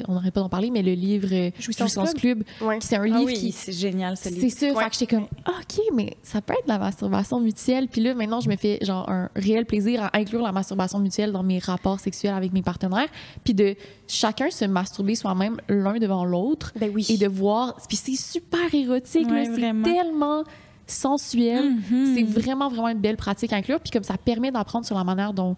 on n'arrête pas d'en parler, mais le livre Jouissance Club, Ouais. c'est un livre qui... c'est génial, ce livre. C'est ça, fait que j'étais comme, OK, mais ça peut être de la masturbation mutuelle. Puis là, maintenant, je me fais genre un réel plaisir à inclure la masturbation mutuelle dans mes rapports sexuels avec mes partenaires. Puis de chacun se masturber soi-même l'un devant l'autre. Ben oui. Et de voir... Puis c'est super érotique, Ouais, là, c'est vraiment. tellement sensuel. C'est vraiment, vraiment une belle pratique à inclure. Puis comme ça permet d'apprendre sur la manière dont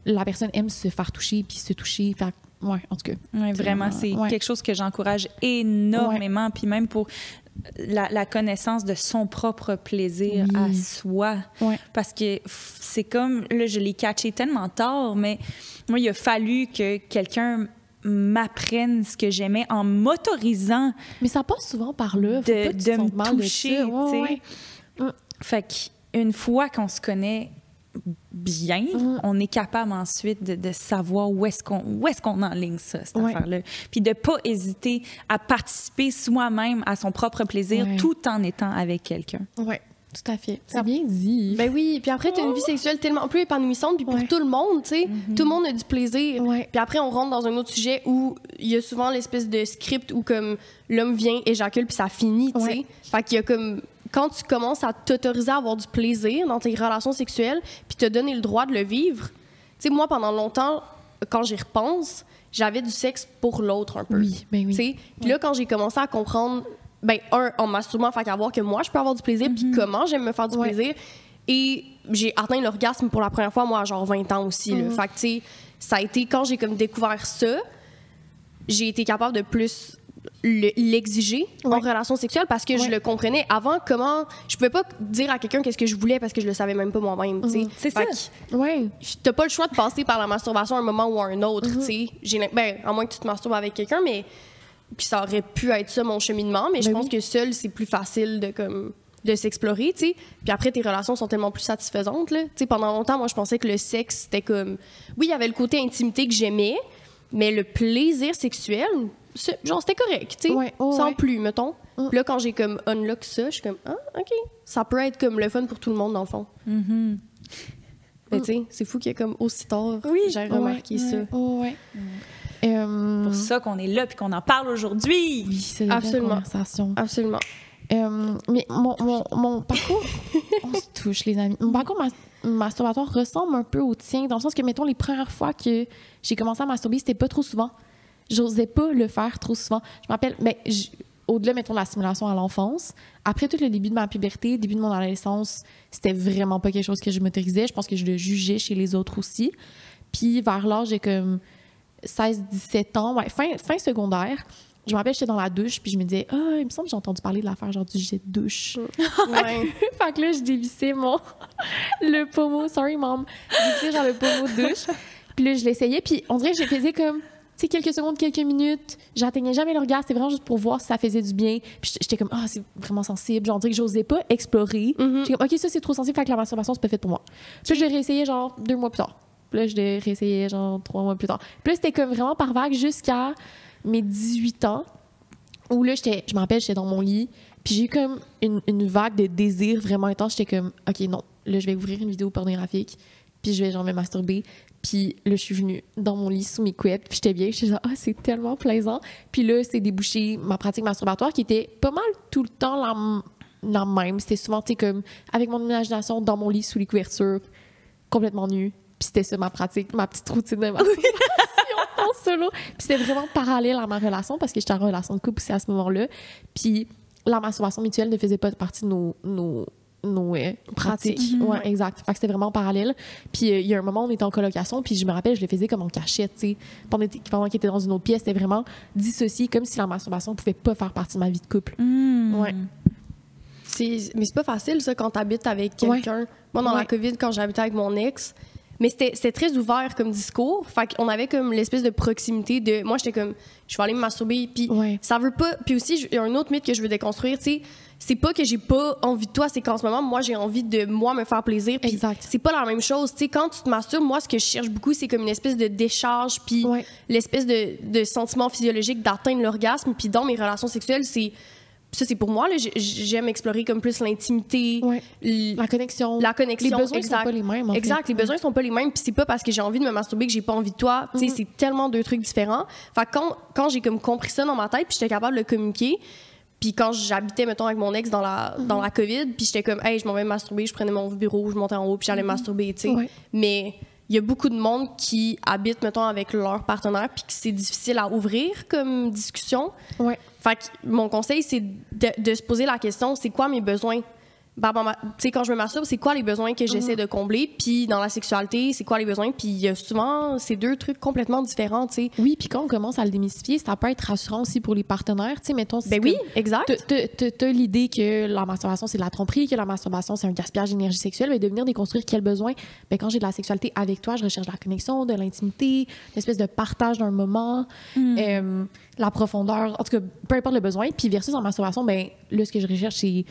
la personne aime se faire toucher puis se toucher. Fait que, ouais, en tout cas. Oui, vraiment, c'est quelque chose que j'encourage énormément. Puis même pour la connaissance de son propre plaisir à soi. Ouais. Parce que c'est comme, là, je l'ai catché tellement tard, mais moi, il a fallu que quelqu'un m'apprenne ce que j'aimais en m'autorisant Mais ça passe souvent par là. Faut pas que tu te de sentes me mal de toucher, ça. tu sais. Fait qu'une fois qu'on se connaît bien, on est capable ensuite de savoir où est-ce qu'on enligne ça, cette affaire-là. Puis de pas hésiter à participer soi-même à son propre plaisir tout en étant avec quelqu'un. Oui, tout à fait. C'est bien dit. Ben oui, puis après, t'as une vie sexuelle tellement plus épanouissante, puis pour tout le monde, tu sais. Tout le monde a du plaisir. Ouais. Puis après, on rentre dans un autre sujet où il y a souvent l'espèce de script où comme l'homme vient, éjacule, puis ça finit, tu sais. Ouais. Fait qu'il y a comme... Quand tu commences à t'autoriser à avoir du plaisir dans tes relations sexuelles, puis te donner le droit de le vivre, tu sais, moi, pendant longtemps, quand j'y repense, j'avais du sexe pour l'autre un peu. Oui, ben oui. Tu sais, puis là, quand j'ai commencé à comprendre, ben, en masturbant, fait qu'à voir que moi, je peux avoir du plaisir, puis comment j'aime me faire du plaisir. Et j'ai atteint l'orgasme pour la première fois, moi, à genre 20 ans aussi. Là. Fait que, tu sais, ça a été, quand j'ai comme découvert ça, j'ai été capable de plus l'exiger en relation sexuelle parce que je le comprenais. Avant, comment... Je pouvais pas dire à quelqu'un qu'est-ce que je voulais parce que je le savais même pas moi-même, tu sais. C'est ça. Ouais. T'as pas le choix de passer par la masturbation à un moment ou à un autre, tu sais. Ben, à moins que tu te masturbes avec quelqu'un, mais... Puis ça aurait pu être ça, mon cheminement, mais je pense que seul, c'est plus facile de s'explorer, tu sais. Puis après, tes relations sont tellement plus satisfaisantes, là. Tu sais, pendant longtemps, moi, je pensais que le sexe, c'était comme... Oui, il y avait le côté intimité que j'aimais, mais le plaisir sexuel... Genre, c'était correct, tu sais, sans plus, mettons. Puis là, quand j'ai comme unlock ça, je suis comme, ah, OK. Ça peut être comme le fun pour tout le monde, dans le fond. Mais tu sais, c'est fou qu'il y ait comme aussi tard, j'ai remarqué ça. Pour ça qu'on est là puis qu'on en parle aujourd'hui. Oui, c'est une belle conversation. Absolument. Mais mon parcours, on se touche, les amis. Mon parcours masturbatoire ressemble un peu au tien, dans le sens que, mettons, les premières fois que j'ai commencé à masturber, c'était pas trop souvent. J'osais pas le faire trop souvent. Je me rappelle, mais au-delà, mettons, de la stimulation à l'enfance, après tout le début de ma puberté, début de mon adolescence, c'était vraiment pas quelque chose que je m'autorisais. Je pense que je le jugeais chez les autres aussi. Puis vers l'âge de comme 16-17 ans, fin secondaire, je me rappelle, j'étais dans la douche, puis je me disais, il me semble que j'ai entendu parler de l'affaire genre du jet de douche. Fait que là, je dévissais le pommeau, sorry mom, je dévissais genre le pommeau de douche. Puis là, je l'essayais, puis on dirait que je faisais comme... Tu sais, quelques secondes, quelques minutes. J'atteignais jamais l'orgasme. C'était vraiment juste pour voir si ça faisait du bien. Puis j'étais comme, c'est vraiment sensible. Genre, on dirait que j'osais pas explorer. J'étais comme, OK, ça, c'est trop sensible. Fait que la masturbation, c'est pas fait pour moi. Puis je l'ai réessayé, genre, 2 mois plus tard. Puis là, je l'ai réessayé, genre, 3 mois plus tard. Puis là, c'était comme vraiment par vague jusqu'à mes 18 ans. Où là, je me rappelle, j'étais dans mon lit. Puis j'ai eu comme une vague de désir vraiment intense. J'étais comme, OK, non, là, je vais ouvrir une vidéo pornographique, puis je vais genre me masturber. Puis là, je suis venue dans mon lit sous mes couettes, puis j'étais bien. J'étais genre, c'est tellement plaisant. Puis là, c'est débouché ma pratique masturbatoire qui était pas mal tout le temps la même. C'était souvent, tu sais, comme avec mon imagination dans mon lit sous les couvertures, complètement nue. Puis c'était ça ma pratique, ma petite routine de masturbation en solo. Puis c'était vraiment parallèle à ma relation parce que j'étais en relation de couple aussi à ce moment-là. Puis la masturbation mutuelle ne faisait pas partie de nos pratiques. Ouais, exact. Fait que c'était vraiment parallèle. Puis il y a un moment, on était en colocation, puis je me rappelle, je le faisais comme en cachette, tu sais. Pendant qu'il était dans une autre pièce, c'était vraiment dissocié, comme si la masturbation ne pouvait pas faire partie de ma vie de couple. Ouais. Mais c'est pas facile, ça, quand t'habites avec quelqu'un. Moi, dans la COVID, quand j'habitais avec mon ex, mais c'était très ouvert comme discours. Fait qu'on avait comme l'espèce de proximité de... Moi, j'étais comme, je vais aller me masturber, puis ça veut pas... Puis aussi, il y a un autre mythe que je veux déconstruire, tu sais. C'est pas que j'ai pas envie de toi, c'est qu'en ce moment, moi, j'ai envie de, moi, me faire plaisir. Puis c'est pas la même chose. Tu sais, quand tu te masturbes, moi, ce que je cherche beaucoup, c'est comme une espèce de décharge, puis l'espèce de sentiment physiologique d'atteindre l'orgasme. Puis dans mes relations sexuelles, ça, c'est pour moi. Là, j'aime explorer comme plus l'intimité. La connexion. Les besoins sont pas les mêmes, en fait. Les besoins sont pas les mêmes. Puis c'est pas parce que j'ai envie de me masturber que j'ai pas envie de toi. Tu sais, c'est tellement 2 trucs différents. Fait que quand j'ai comme compris ça dans ma tête, puis j'étais capable de le communiquer, puis quand j'habitais, mettons, avec mon ex dans la COVID, puis j'étais comme, hey, je m'en vais me masturber, je prenais mon bureau, je montais en haut, puis j'allais me masturber, tu sais. Mais il y a beaucoup de monde qui habite, mettons, avec leur partenaire, puis que c'est difficile à ouvrir comme discussion. Fait que mon conseil, c'est de se poser la question, c'est quoi mes besoins? Tu sais, quand je me masturbe, c'est quoi les besoins que j'essaie de combler? Puis dans la sexualité, c'est quoi les besoins? Puis il y a souvent ces 2 trucs complètement différents, tu sais. Oui, puis quand on commence à le démystifier, ça peut être rassurant aussi pour les partenaires. Tu sais, mettons, oui, exact. T'as l'idée que la masturbation, c'est de la tromperie, que la masturbation, c'est un gaspillage d'énergie sexuelle, mais de venir déconstruire quel besoin. Bien, quand j'ai de la sexualité avec toi, je recherche de la connexion, de l'intimité, une espèce de partage d'un moment, la profondeur, en tout cas, peu importe le besoin. Puis versus en masturbation, bien, là, ce que je recherche, c'est...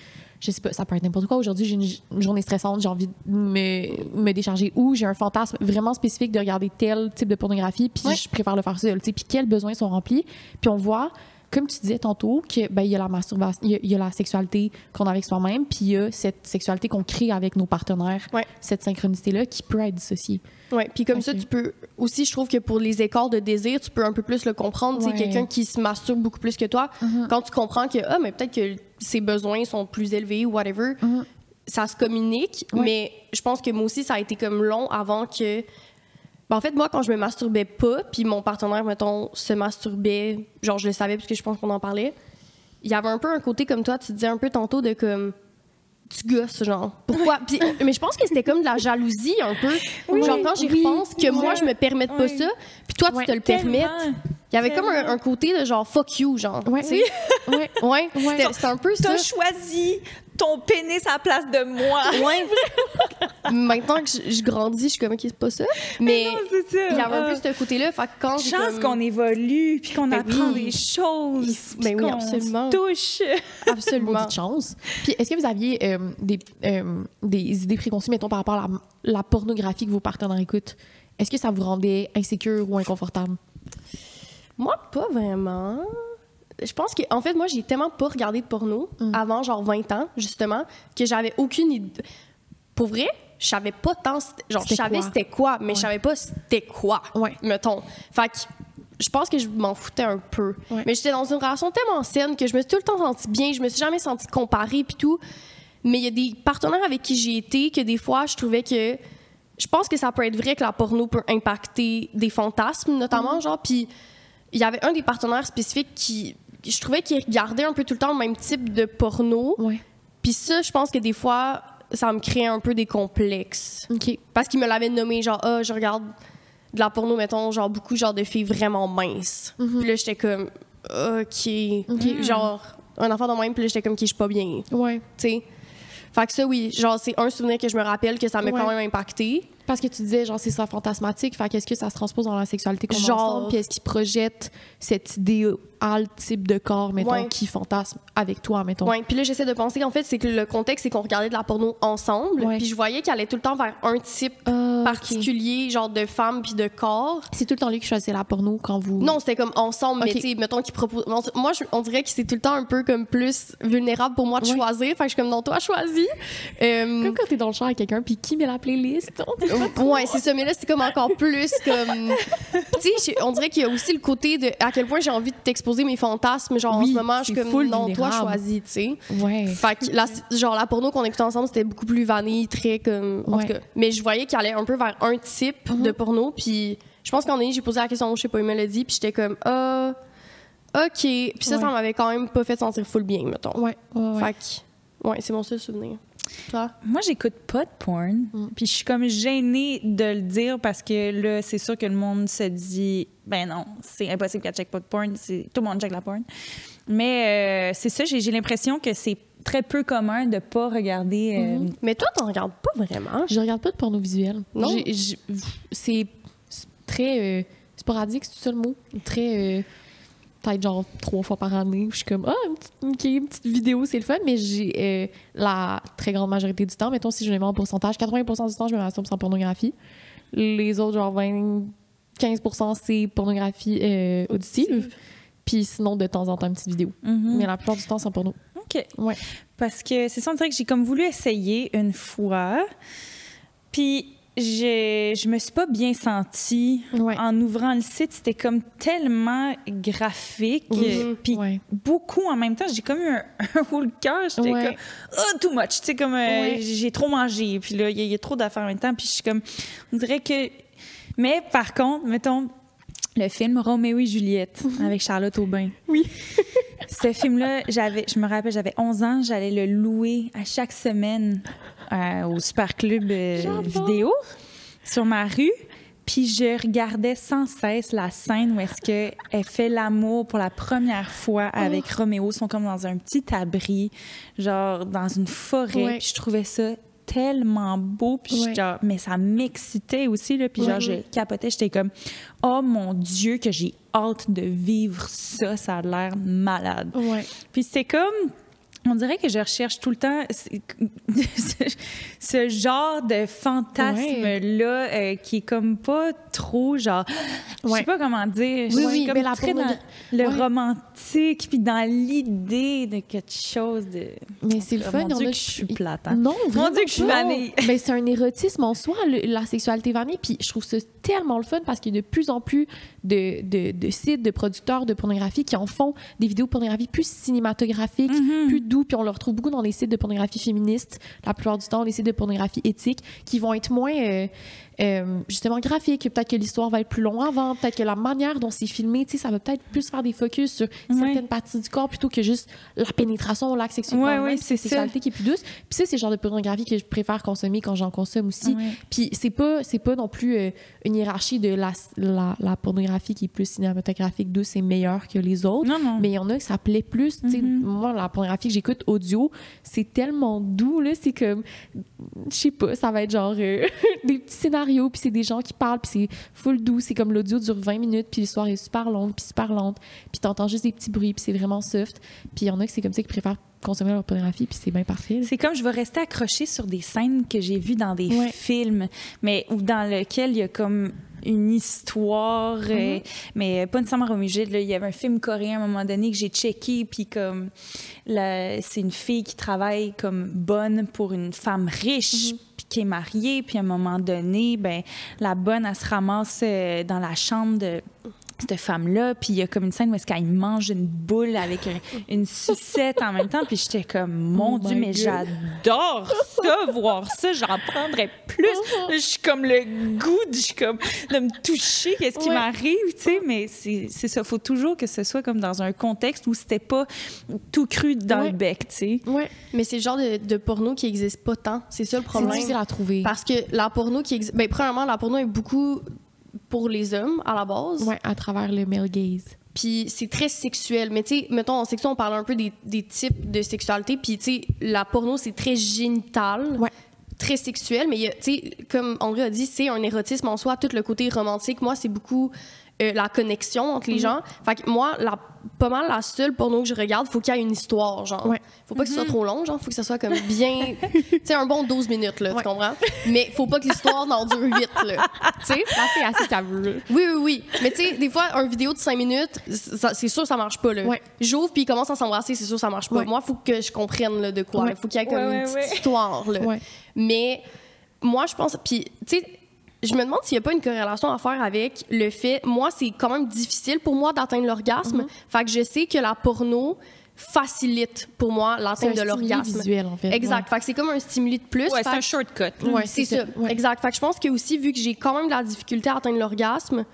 Je sais pas, ça peut être n'importe quoi. Aujourd'hui, j'ai une journée stressante, j'ai envie de me décharger, ou j'ai un fantasme vraiment spécifique de regarder tel type de pornographie, puis je préfère le faire seul. Puis quels besoins sont remplis. Puis on voit, comme tu disais tantôt, que il y a la masturbation, il y a la sexualité qu'on a avec soi-même, puis il y a cette sexualité qu'on crée avec nos partenaires, cette synchronicité-là qui peut être dissociée. Oui, puis comme ça, tu peux aussi, je trouve que pour les écarts de désir, tu peux un peu plus le comprendre. Tu sais, quelqu'un qui se masturbe beaucoup plus que toi, quand tu comprends que, mais peut-être que ses besoins sont plus élevés ou whatever, ça se communique. Mais je pense que moi aussi, ça a été comme long avant que... en fait, moi, quand je me masturbais pas, puis mon partenaire, mettons, se masturbait, genre, je le savais parce que je pense qu'on en parlait, il y avait un peu un côté comme toi, tu disais un peu tantôt de comme... Tu gosses, genre. Pourquoi? Puis, mais je pense que c'était comme de la jalousie, un peu. Genre, quand j'y repense, que moi, je me permette pas ça, puis toi, tu te le permettes. Il y avait comme un côté de genre, fuck you, genre. C'était un peu ça. T'as choisi ton pénis à la place de moi. Maintenant que je grandis, je suis comme, OK, c'est pas ça. Mais il y avait un peu ce côté-là. Fait que quand chance qu'on évolue, puis qu'on apprend des choses, puis qu'on se touche. Absolument. Maudite chance. Puis est-ce que vous aviez des idées préconçues, mettons, par rapport à la pornographie que vos partenaires écoutent? Est-ce que ça vous rendait insécure ou inconfortable? Moi, pas vraiment. Je pense que, en fait, moi, j'ai tellement pas regardé de porno avant, genre 20 ans, justement, que j'avais aucune idée. Pour vrai, je savais pas tant. Genre, je savais c'était quoi, mais je savais pas c'était quoi, mettons. Fait que je pense que je m'en foutais un peu. Mais j'étais dans une relation tellement saine que je me suis tout le temps sentie bien. Je me suis jamais sentie comparée puis tout. Mais il y a des partenaires avec qui j'ai été que des fois, je trouvais que... Je pense que ça peut être vrai que la porno peut impacter des fantasmes, notamment, genre, puis... Il y avait un des partenaires spécifiques qui, je trouvais qu'il regardait un peu tout le temps le même type de porno. Puis ça, je pense que des fois, ça me créait un peu des complexes. Parce qu'il me l'avait nommé, genre, je regarde de la porno, mettons, genre, beaucoup genre de filles vraiment minces. Puis là, j'étais comme, OK. Genre, un enfant de même, puis là, j'étais comme, OK, je suis pas bien. Tu sais. Fait que ça, oui, genre, c'est un souvenir que je me rappelle que ça m'a quand même impacté. Parce que tu disais, genre, c'est ça fantasmatique. Fait qu'est-ce que ça se transpose dans la sexualité qu'on a ensemble? Puis est-ce qu'ils projettent cette idéal type de corps, mettons, qui fantasme avec toi, mettons? Oui, puis là, j'essaie de penser, en fait, c'est que le contexte, c'est qu'on regardait de la porno ensemble. Puis je voyais qu'elle allait tout le temps vers un type particulier, genre de femme puis de corps. C'est tout le temps lui qui choisissait la porno quand vous... Non, c'était comme ensemble, mais tu sais, mettons qu'il propose... Moi, on dirait que c'est tout le temps un peu comme plus vulnérable pour moi de choisir. Fait que je suis comme, non, toi, choisis. Comme quand t'es dans le char avec quelqu'un, puis qui met la playlist? Ouais, c'est ça. Mais là, c'est comme encore plus comme... tu sais, on dirait qu'il y a aussi le côté de à quel point j'ai envie de t'exposer mes fantasmes. Genre, en ce moment, je suis comme, non, toi, choisis, tu sais. Ouais. Fait que, genre, la porno qu'on écoutait ensemble, c'était beaucoup plus vanille, très comme... En tout cas. Mais je voyais qu'elle allait un peu vers un type de porno. Puis je pense qu'en année, j'ai posé la question, je sais pas, il me l'a dit. Puis j'étais comme, OK. Puis ça m'avait quand même pas fait sentir full bien, mettons. Ouais. Fait que, ouais, c'est mon seul souvenir. Toi? Moi, j'écoute pas de porn. Puis je suis comme gênée de le dire parce que là, c'est sûr que le monde se dit, ben non, c'est impossible qu'elle check pas de porn. Tout le monde check la porn. Mais c'est ça, j'ai l'impression que c'est très peu commun de pas regarder. Mais toi, t'en regardes pas vraiment. Je regarde pas de porno visuel. Non. C'est très sporadique, c'est ça le mot? Très... peut-être genre 3 fois par année. Je suis comme, une petite vidéo, c'est le fun, mais j'ai la très grande majorité du temps, mettons, si je le mets en pourcentage, 80% du temps, je me masturbe sans pornographie. Les autres, genre 15%, c'est pornographie auditive. Puis sinon, de temps en temps, une petite vidéo. Mais la plupart du temps, sans porno. OK. Ouais. Parce que c'est ça, on dirait que j'ai comme voulu essayer une fois. Puis je me suis pas bien sentie en ouvrant le site. C'était comme tellement graphique. Puis beaucoup en même temps. J'ai comme eu un haut le cœur. J'étais comme, too much. Tu sais, comme j'ai trop mangé. Puis là, il y a trop d'affaires en même temps. Puis je suis comme, on dirait que... Mais par contre, mettons, le film Roméo et Juliette avec Charlotte Aubin. Oui. Ce film-là, je me rappelle, j'avais 11 ans. J'allais le louer à chaque semaine au Super Club vidéo sur ma rue. Puis je regardais sans cesse la scène où est-ce qu'elle fait l'amour pour la première fois avec Roméo. Ils sont comme dans un petit abri, genre dans une forêt. Puis je trouvais ça tellement beau. Puis genre, mais ça m'excitait aussi. Là, puis genre, je capotais. J'étais comme, oh mon Dieu, que j'ai hâte de vivre ça. Ça a l'air malade. Puis c'était comme... On dirait que je recherche tout le temps ce genre de fantasme-là qui est comme pas trop, genre... Je sais pas comment dire. Je suis comme très dans le romantique, puis dans l'idée de quelque chose de... Mais c'est le fun. Mon Dieu que je suis plate. Hein? Non, vraiment Mon Dieu que je suis vanille. Ben, c'est un érotisme en soi, la sexualité vanille. Puis je trouve ça tellement le fun parce qu'il y a de plus en plus de sites, de producteurs de pornographie qui en font des vidéos de pornographie plus cinématographiques, plus doux, puis on le retrouve beaucoup dans les sites de pornographie féministe, la plupart du temps, les sites de pornographie éthique, qui vont être moins justement graphiques. Peut-être que l'histoire va être plus longue avant, peut-être que la manière dont c'est filmé, tu sais, ça va peut-être plus faire des focus sur certaines parties du corps plutôt que juste la pénétration, l'acte sexuel, c'est ça. Sexualité qui est plus douce. Puis ça, c'est le genre de pornographie que je préfère consommer quand j'en consomme aussi. Puis c'est pas non plus une hiérarchie de la pornographie qui est plus cinématographique, douce et meilleure que les autres. Non. Mais il y en a que ça plaît plus. Tu sais, moi, la pornographie que j'écoute audio, c'est tellement doux, là. C'est comme, je sais pas, ça va être genre des petits scénarios, puis c'est des gens qui parlent, puis c'est full doux. C'est comme l'audio dure 20 minutes, puis l'histoire est super longue, puis super lente. Puis t'entends juste des petits bruits, puis c'est vraiment soft. Puis il y en a que c'est comme ça qui préfèrent consommer leur pornographie, puis c'est bien parfait. C'est comme je vais rester accrochée sur des scènes que j'ai vues dans des films, mais ou dans lesquels il y a comme une histoire, mais pas nécessairement Roméo et Juliette. Il y avait un film coréen à un moment donné que j'ai checké, puis comme c'est une fille qui travaille comme bonne pour une femme riche, puis qui est mariée, puis à un moment donné, ben la bonne, elle se ramasse dans la chambre de cette femme-là, puis il y a comme une scène où est-ce qu'elle mange une boule avec une sucette en même temps, puis j'étais comme, mon Dieu, mais j'adore ça, voir ça, j'en prendrais plus. Je suis comme le goût de me toucher, qu'est-ce qui m'arrive, tu sais, mais c'est ça, faut toujours que ce soit comme dans un contexte où c'était pas tout cru dans le bec, tu sais. Mais c'est le genre de porno qui existe pas tant, c'est ça le problème. C'est difficile à trouver. Parce que la porno qui existe... Ben, premièrement, la porno est beaucoup... pour les hommes, à la base. Oui, à travers le male gaze. Puis c'est très sexuel. Mais tu sais, mettons, en sexo, on parle un peu des types de sexualité. Puis tu sais, la porno, c'est très génital. Ouais. Très sexuel. Mais tu sais, comme André a dit, c'est un érotisme en soi. Tout le côté romantique, moi, c'est beaucoup la connexion entre les gens. Fait que moi, pas mal la seule porno que je regarde, faut qu'il y ait une histoire, genre. Ouais. Faut pas que ce soit trop long, genre. Faut que ça soit comme bien... tu sais, un bon 12 minutes, là, tu comprends? Mais faut pas que l'histoire n'en dure 8, là. Tu sais? Là, c'est assez tabou. Oui. Mais tu sais, des fois, une vidéo de 5 minutes, c'est sûr que ça marche pas, là. Ouais. J'ouvre puis ils commencent à s'embrasser, c'est sûr que ça marche pas. Ouais. Moi, faut que je comprenne, là, de quoi. Ouais. Faut qu'il y ait comme une petite histoire, là. Ouais. Mais moi, je pense... Puis, tu sais... Je me demande s'il n'y a pas une corrélation à faire avec le fait... Moi, c'est quand même difficile pour moi d'atteindre l'orgasme. Fait que je sais que la porno facilite pour moi l'atteinte de l'orgasme. C'est visuel, en fait. Exact. Fait que c'est comme un stimuli de plus. Ouais, c'est un shortcut. Ouais, c'est ça. Ouais. Exact. Fait que je pense que aussi, vu que j'ai quand même de la difficulté à atteindre l'orgasme,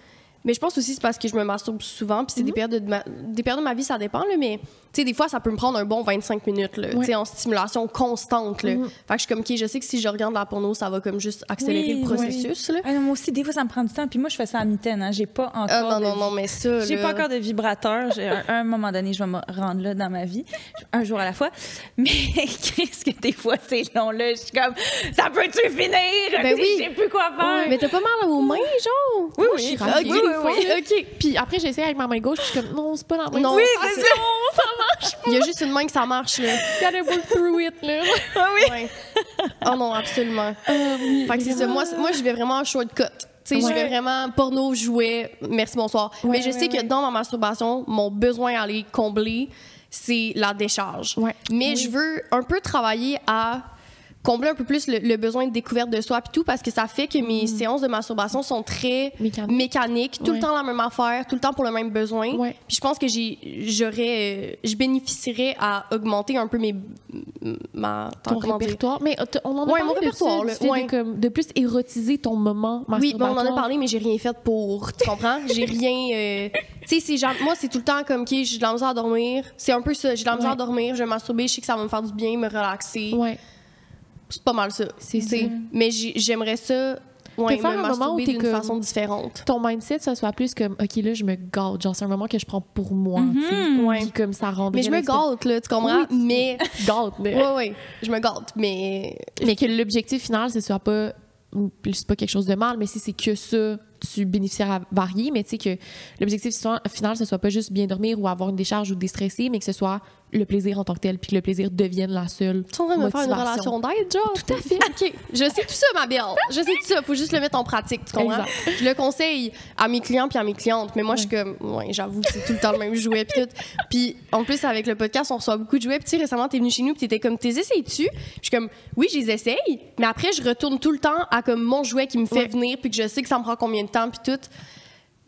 mais je pense aussi que c'est parce que je me masturbe souvent, puis c'est des périodes de ma vie, ça dépend, là, mais tu sais, des fois, ça peut me prendre un bon 25 minutes, là, tu sais, en stimulation constante, là. Fait que je suis comme, OK, je sais que si je regarde la porno, ça va comme juste accélérer le processus, là. Ah, non, moi aussi, des fois, ça me prend du temps. Puis moi, je fais ça à mi-temps. Hein. J'ai pas encore. Non, mais ça. J'ai là... pas encore de vibrateur. À un moment donné, je vais me rendre là dans ma vie, un jour à la fois. Mais qu'est-ce que des fois, c'est long, là. Je suis comme, ça peut-tu finir? Ben oui. Je sais plus quoi faire. Mais t'as pas mal aux mains, genre? Oui, Moi, je suis ravie, des fois. OK. Puis après, j'essaie avec ma main gauche, puis je suis comme, non, c'est pas la main. Non, Oui, c'est c'est ça. Il y a juste une main que ça marche, là. Gotta work through it, là. Ah oui. Ouais. Oh non, absolument. Fait que c'est ça. Moi, je vais vraiment en shortcut. Tu sais, je vais vraiment porno, jouet, merci, bonsoir. Mais je sais que dans ma masturbation, mon besoin à aller combler, c'est la décharge. Ouais. Mais je veux un peu travailler à combler un peu plus le besoin de découverte de soi puis tout, parce que ça fait que mes séances de masturbation sont très mécaniques, tout le temps la même affaire, tout le temps pour le même besoin. Ouais. Puis je pense que je bénéficierais à augmenter un peu ton répertoire. Mais on en a parlé mon répertoire, de ça, du fait de plus érotiser ton moment oui, masturbatoire. on en a parlé, mais j'ai rien fait pour. Tu comprends? J'ai rien. Tu sais, moi, c'est tout le temps comme, OK, j'ai de la misère à dormir. C'est un peu ça. J'ai de la misère à dormir, je vais masturber, je sais que ça va me faire du bien, me relaxer. Ouais. C'est pas mal ça. C'est ça. Mais j'aimerais ça. Ouais, faire me un moment où masturber t'es d'une comme- façon différente. Ton mindset, ça soit plus comme, OK, là, je me gâte. Genre, c'est un moment que je prends pour moi. tu sais. Ouais. Puis comme ça rendrait Mais je me gâte, là, tu comprends? Oui, mais. gâte, mais... Ouais, je me gâte. Mais. Mais que l'objectif final, ce soit pas... C'est pas quelque chose de mal, mais si c'est que ça, tu bénéficieras à varier, mais tu sais que l'objectif final, ce soit pas juste bien dormir ou avoir une décharge ou déstresser, mais que ce soit le plaisir en tant que tel, puis que le plaisir devienne la seule Tu es en train de me faire une relation d'aide, genre? Tout à fait. OK. Je sais tout ça, ma belle. Je sais tout ça. Faut juste le mettre en pratique, tu comprends? Exact. Je le conseille à mes clients puis à mes clientes. Mais moi, je suis comme, ouais, j'avoue que c'est tout le temps le même jouet puis tout. Puis en plus, avec le podcast, on reçoit beaucoup de jouets. Puis tu sais, récemment, t'es venu chez nous puis t'étais comme, t'es essayes-tu? Je suis comme, oui, je les essaye. Mais après, je retourne tout le temps à comme mon jouet qui me fait venir puis que je sais que ça me prend combien de temps puis tout.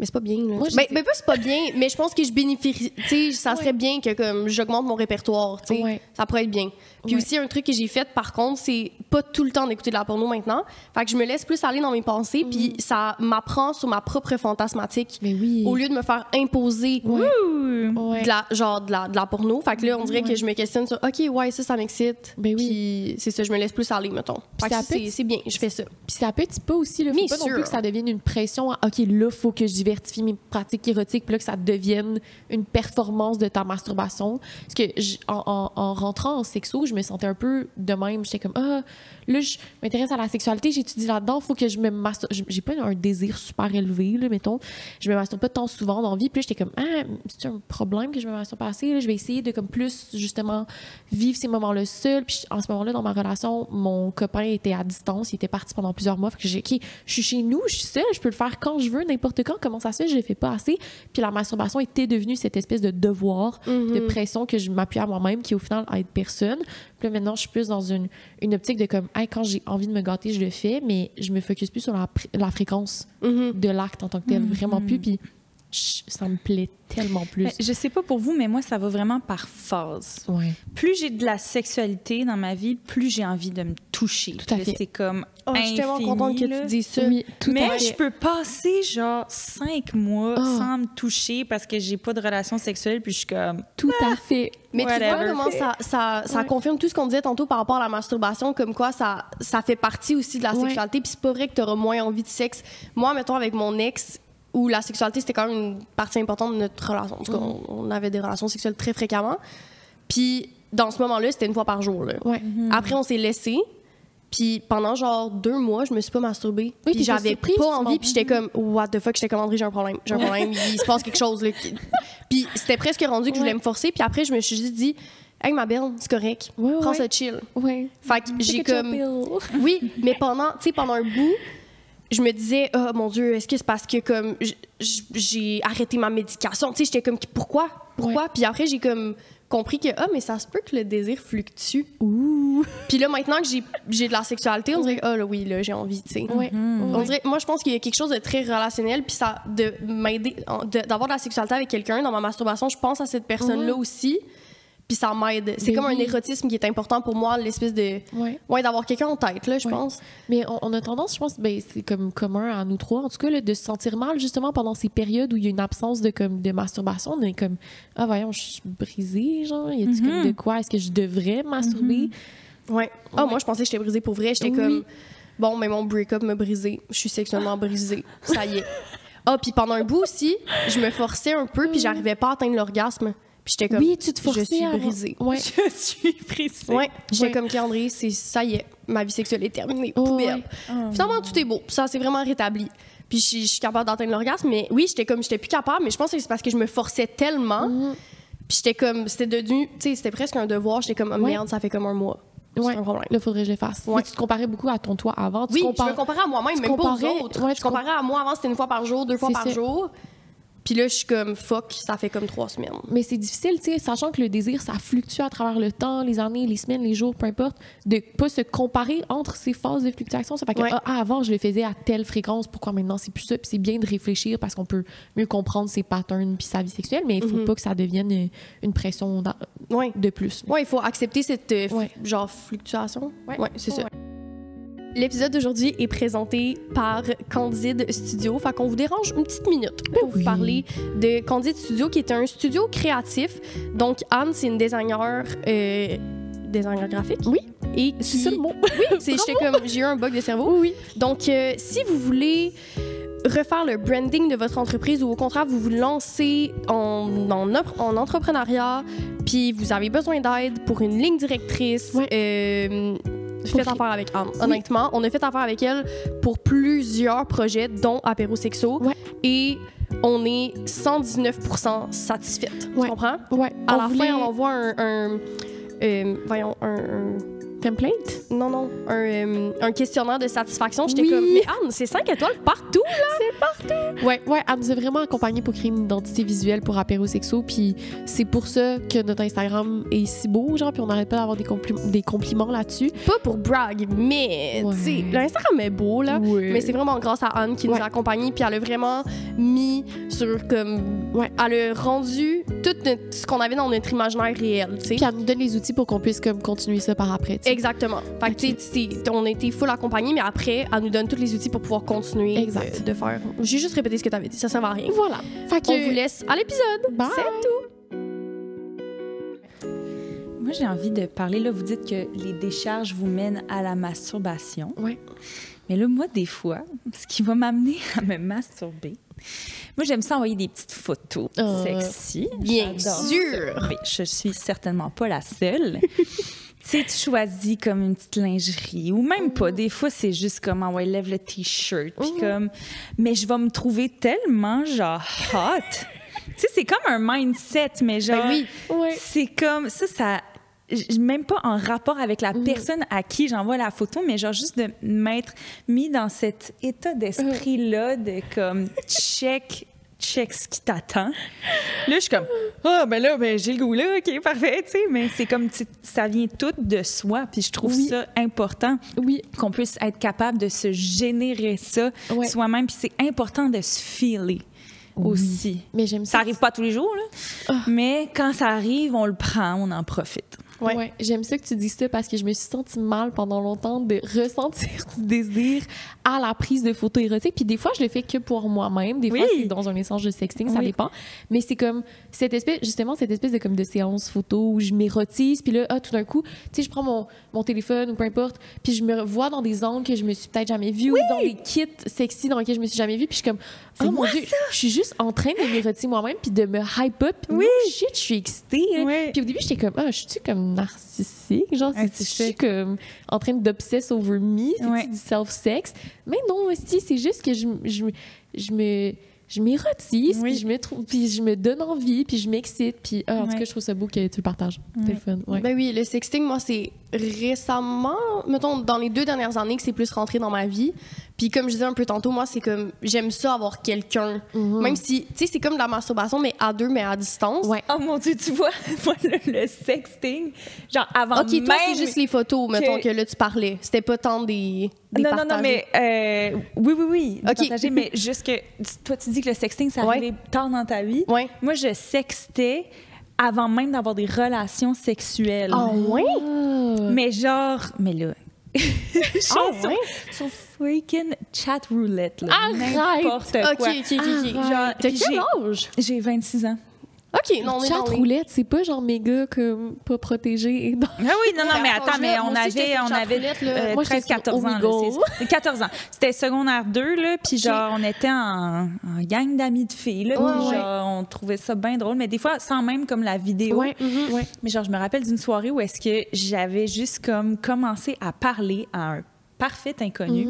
Mais c'est pas bien, là. Moi, Ben, pas c'est pas bien, mais je pense que je bénéficie. Tu sais, ça serait bien que comme j'augmente mon répertoire, tu sais. Ouais. Ça pourrait être bien. Puis aussi, un truc que j'ai fait, par contre, c'est pas tout le temps d'écouter de la porno maintenant. Fait que je me laisse plus aller dans mes pensées, puis ça m'apprend sur ma propre fantasmatique. Mais oui. Au lieu de me faire imposer Ouais. de la porno. Fait que là, on dirait que je me questionne sur, OK, ouais, ça m'excite. Ben oui. Puis c'est ça, je me laisse plus aller, mettons. Fait que ça peut- c'est bien, je fais ça. Puis c'est à petit pas aussi, là. Faut Bien pas non sûr. plus que ça devienne une pression. OK, là, faut que je diversifie mes pratiques érotiques, puis là, que ça devienne une performance de ta masturbation. Parce que en rentrant en sexo, je me sentais un peu de même. J'étais comme, ah, là, je m'intéresse à la sexualité, j'étudie là-dedans, faut que je me masturbe. J'ai pas un désir super élevé, là, mettons. Je me masturbe pas tant souvent dans la vie. Puis là, j'étais comme, ah, c'est un problème que je me masturbe pas assez. Là, je vais essayer de comme plus, justement, vivre ces moments-là seul. Puis en ce moment-là, dans ma relation, mon copain était à distance. Il était parti pendant plusieurs mois. Fait que j'ai, OK, je suis chez nous, je suis seule, je peux le faire quand je veux, n'importe quand. Comment ça se fait? Je le fais pas assez. Puis la masturbation était devenue cette espèce de devoir, de pression que je m'appuie à moi-même, qui au final aide personne. Puis là, maintenant, je suis plus dans une optique de comme, hey, quand j'ai envie de me gâter, je le fais, mais je me focus plus sur la fréquence de l'acte en tant que tel. Vraiment plus. Puis ça me plaît tellement plus. Mais je sais pas pour vous, mais moi, ça va vraiment par phase. Ouais. Plus j'ai de la sexualité dans ma vie, plus j'ai envie de me toucher. Tout à Là, fait. C'est comme Oh, je suis tellement infini, contente que là. tu dises ça. Oui, tout à Mais fait. je peux passer genre 5 mois Oh. sans me toucher parce que j'ai pas de relation sexuelle, puis je suis comme... Tout à fait. Mais tu vois Whatever. comment ça confirme tout ce qu'on disait tantôt par rapport à la masturbation, comme quoi ça fait partie aussi de la Ouais. sexualité, puis c'est pas vrai que t'auras moins envie de sexe. Moi, mettons, avec mon ex, où la sexualité, c'était quand même une partie importante de notre relation. En tout cas, on avait des relations sexuelles très fréquemment. Puis, dans ce moment-là, c'était 1 fois par jour. Là. Ouais. Après, on s'est laissés. Puis, pendant genre 2 mois, je me suis pas masturbée. Oui, puis, j'avais pas envie. Puis, j'étais comme, what the fuck, j'étais comme, André, j'ai un problème. Il se passe quelque chose. Là. Puis, c'était presque rendu que je voulais me forcer. Puis après, je me suis juste dit, hey, ma belle, c'est correct. Prends ça chill. Ouais. Fait que j'ai comme. Oui, mais pendant un bout, je me disais, oh mon Dieu, est-ce que c'est parce que comme j'ai arrêté ma médication? Tu sais, j'étais comme, pourquoi? Puis après, j'ai comme compris que, mais ça se peut que le désir fluctue. Ouh. Puis là, maintenant que j'ai de la sexualité, on dirait que, là, oui, là, j'ai envie, tu sais. On dirait, moi, je pense qu'il y a quelque chose de très relationnel, puis ça, de m'aider, d'avoir de la sexualité avec quelqu'un dans ma masturbation, je pense à cette personne-là aussi. Puis ça m'aide. C'est comme un érotisme qui est important pour moi, l'espèce de... Ouais, d'avoir quelqu'un en tête, là, je pense. Mais on a tendance, je pense, c'est comme commun à nous trois, en tout cas, là, de se sentir mal, justement, pendant ces périodes où il y a une absence de masturbation. On est comme, voyons, je suis brisée, genre, y a-tu comme de quoi? Est-ce que je devrais masturber? Ouais. Moi, je pensais que j'étais brisée pour vrai. J'étais comme, bon, mais mon break-up m'a brisée. Je suis sexuellement brisée. Ça y est. Puis pendant un bout aussi, je me forçais un peu, puis j'arrivais pas à atteindre l'orgasme. J'étais comme, tu te forçais, je suis brisée. Je suis brisée. J'étais comme, André, ça y est, ma vie sexuelle est terminée. Poubelle. Finalement, tout est beau. Ça s'est vraiment rétabli. Puis je suis capable d'atteindre l'orgasme, mais oui, j'étais plus capable, mais je pense que c'est parce que je me forçais tellement. Puis j'étais comme, c'était devenu, tu sais, c'était presque un devoir. J'étais comme, merde, ça fait comme 1 mois. C'est un problème. Là, faudrait que je le fasse. Tu te comparais beaucoup à ton toi avant. Je me comparais à moi-même, même pas aux autres. Je comparais à moi avant, c'était 1 fois par jour, 2 fois par jour. Puis là, je suis comme, fuck, ça fait comme 3 semaines. Mais c'est difficile, tu sais, sachant que le désir, ça fluctue à travers le temps, les années, les semaines, les jours, peu importe, de pas se comparer entre ces phases de fluctuation. Ça fait que, avant, je le faisais à telle fréquence, pourquoi maintenant c'est plus ça? Puis c'est bien de réfléchir parce qu'on peut mieux comprendre ses patterns puis sa vie sexuelle, mais il faut pas que ça devienne une pression de plus. Il faut accepter cette, genre, fluctuation. C'est ça. L'épisode d'aujourd'hui est présenté par Candide Studio. Fait qu'on vous dérange une petite minute pour vous parler de Candide Studio, qui est un studio créatif. Donc, Anne, c'est une designer graphique. Oui. Et c'est ça le mot. Oui, j'ai eu un bug de cerveau. Oui. Donc, si vous voulez refaire le branding de votre entreprise ou au contraire, vous vous lancez en entrepreneuriat, puis vous avez besoin d'aide pour une ligne directrice, faites affaire avec Anne. Honnêtement, on a fait affaire avec elle pour plusieurs projets, dont Apéro Sexo. Et on est 119% satisfaite. Tu comprends? À la fin, on envoie un template? Non. Un questionnaire de satisfaction. J'étais comme, mais Anne, c'est 5 étoiles partout, là! C'est partout! Ouais, elle nous a vraiment accompagnés pour créer une identité visuelle pour Apéro Sexo. Puis c'est pour ça que notre Instagram est si beau, genre, puis on n'arrête pas d'avoir des compliments là-dessus. Pas pour brag, mais, tu sais, l'Instagram est beau, là. Mais c'est vraiment grâce à Anne qui nous a accompagnés, puis elle a vraiment mis sur, comme... Elle a rendu tout ce qu'on avait dans notre imaginaire réel, tu sais. Puis elle nous donne les outils pour qu'on puisse, comme, continuer ça par après, t'sais. Exactement. Fait que, tu sais, on a été full accompagnés, mais après, elle nous donne tous les outils pour pouvoir continuer de faire. J'ai juste répété ce que tu avais dit, ça sert à rien. Voilà. Fait que on vous laisse à l'épisode. Bye. C'est tout. Moi, j'ai envie de parler, là, vous dites que les décharges vous mènent à la masturbation. Oui. Mais là, moi, des fois, ce qui va m'amener à me masturber, moi, j'aime ça envoyer des petites photos sexy. Bien sûr. Mais je suis certainement pas la seule. Tu sais, tu choisis comme une petite lingerie ou même pas. Des fois, c'est juste comme, lève le T-shirt. Puis comme, mais je vais me trouver tellement, genre, hot. Tu sais, c'est comme un mindset, mais genre, c'est comme, ça, même pas en rapport avec la personne à qui j'envoie la photo, mais genre juste de m'être mis dans cet état d'esprit-là de comme, check ce qui t'attend. Là, je suis comme, j'ai le goût là, OK, parfait, tu sais, mais c'est comme, ça vient tout de soi, puis je trouve ça important qu'on puisse être capable de se générer ça soi-même, puis c'est important de se feeler aussi. Mais j'aime ça. Ça arrive pas tous les jours, là, mais quand ça arrive, on le prend, on en profite. Ouais. J'aime ça que tu dis ça parce que je me suis sentie mal pendant longtemps de ressentir du désir à la prise de photos érotiques. Puis des fois, je le fais que pour moi-même. Des fois, c'est dans un échange de sexting, ça dépend. Mais c'est comme cette espèce de, comme de séance photo où je m'érotise. Puis là, tout d'un coup, tu sais, je prends mon téléphone ou peu importe, puis je me vois dans des angles que je me suis peut-être jamais vue ou dans des kits sexy dans lesquels je me suis jamais vue. Puis je suis comme, oh mon Dieu, je suis juste en train de m'érotiser moi-même puis de me hype up. Puis shit, je suis excitée. Puis au début, j'étais comme, je suis comme narcissique, genre, je suis comme en train d'obsess over me, c'est du self-sex. Mais non, aussi, c'est juste que je m'érotise, puis je me donne envie, puis je m'excite, puis en tout cas, je trouve ça beau que tu le partages. C'est le fun. Ben oui, le sexting, moi, c'est récemment, mettons, dans les 2 dernières années que c'est plus rentré dans ma vie. Puis comme je disais un peu tantôt, moi, c'est comme, j'aime ça avoir quelqu'un. Même si, tu sais, c'est comme de la masturbation, mais à 2, mais à distance. Oh mon Dieu, tu vois, moi, le sexting, genre avant toi, c'est juste les photos, mettons, que là, tu parlais. C'était pas tant des non, mais oui, partager, mais juste que toi, tu dis que le sexting, ça arrivait tard dans ta vie. Moi, je sextais avant même d'avoir des relations sexuelles. Mais genre, mais là... sur freaking chat roulette, là. N'importe quoi. OK. Genre, t'as quel âge? J'ai 26 ans. OK, non, chat roulette, c'est pas genre méga comme pas protégé. Ah oui, non, mais attends, mais on avait 13-14 ans. 14 ans. C'était secondaire 2, là, puis genre, on était en gang d'amis de filles, là, puis genre, on trouvait ça bien drôle, mais des fois, sans même comme la vidéo. Mais genre, je me rappelle d'une soirée où est-ce que j'avais juste comme commencé à parler à un parfait inconnu.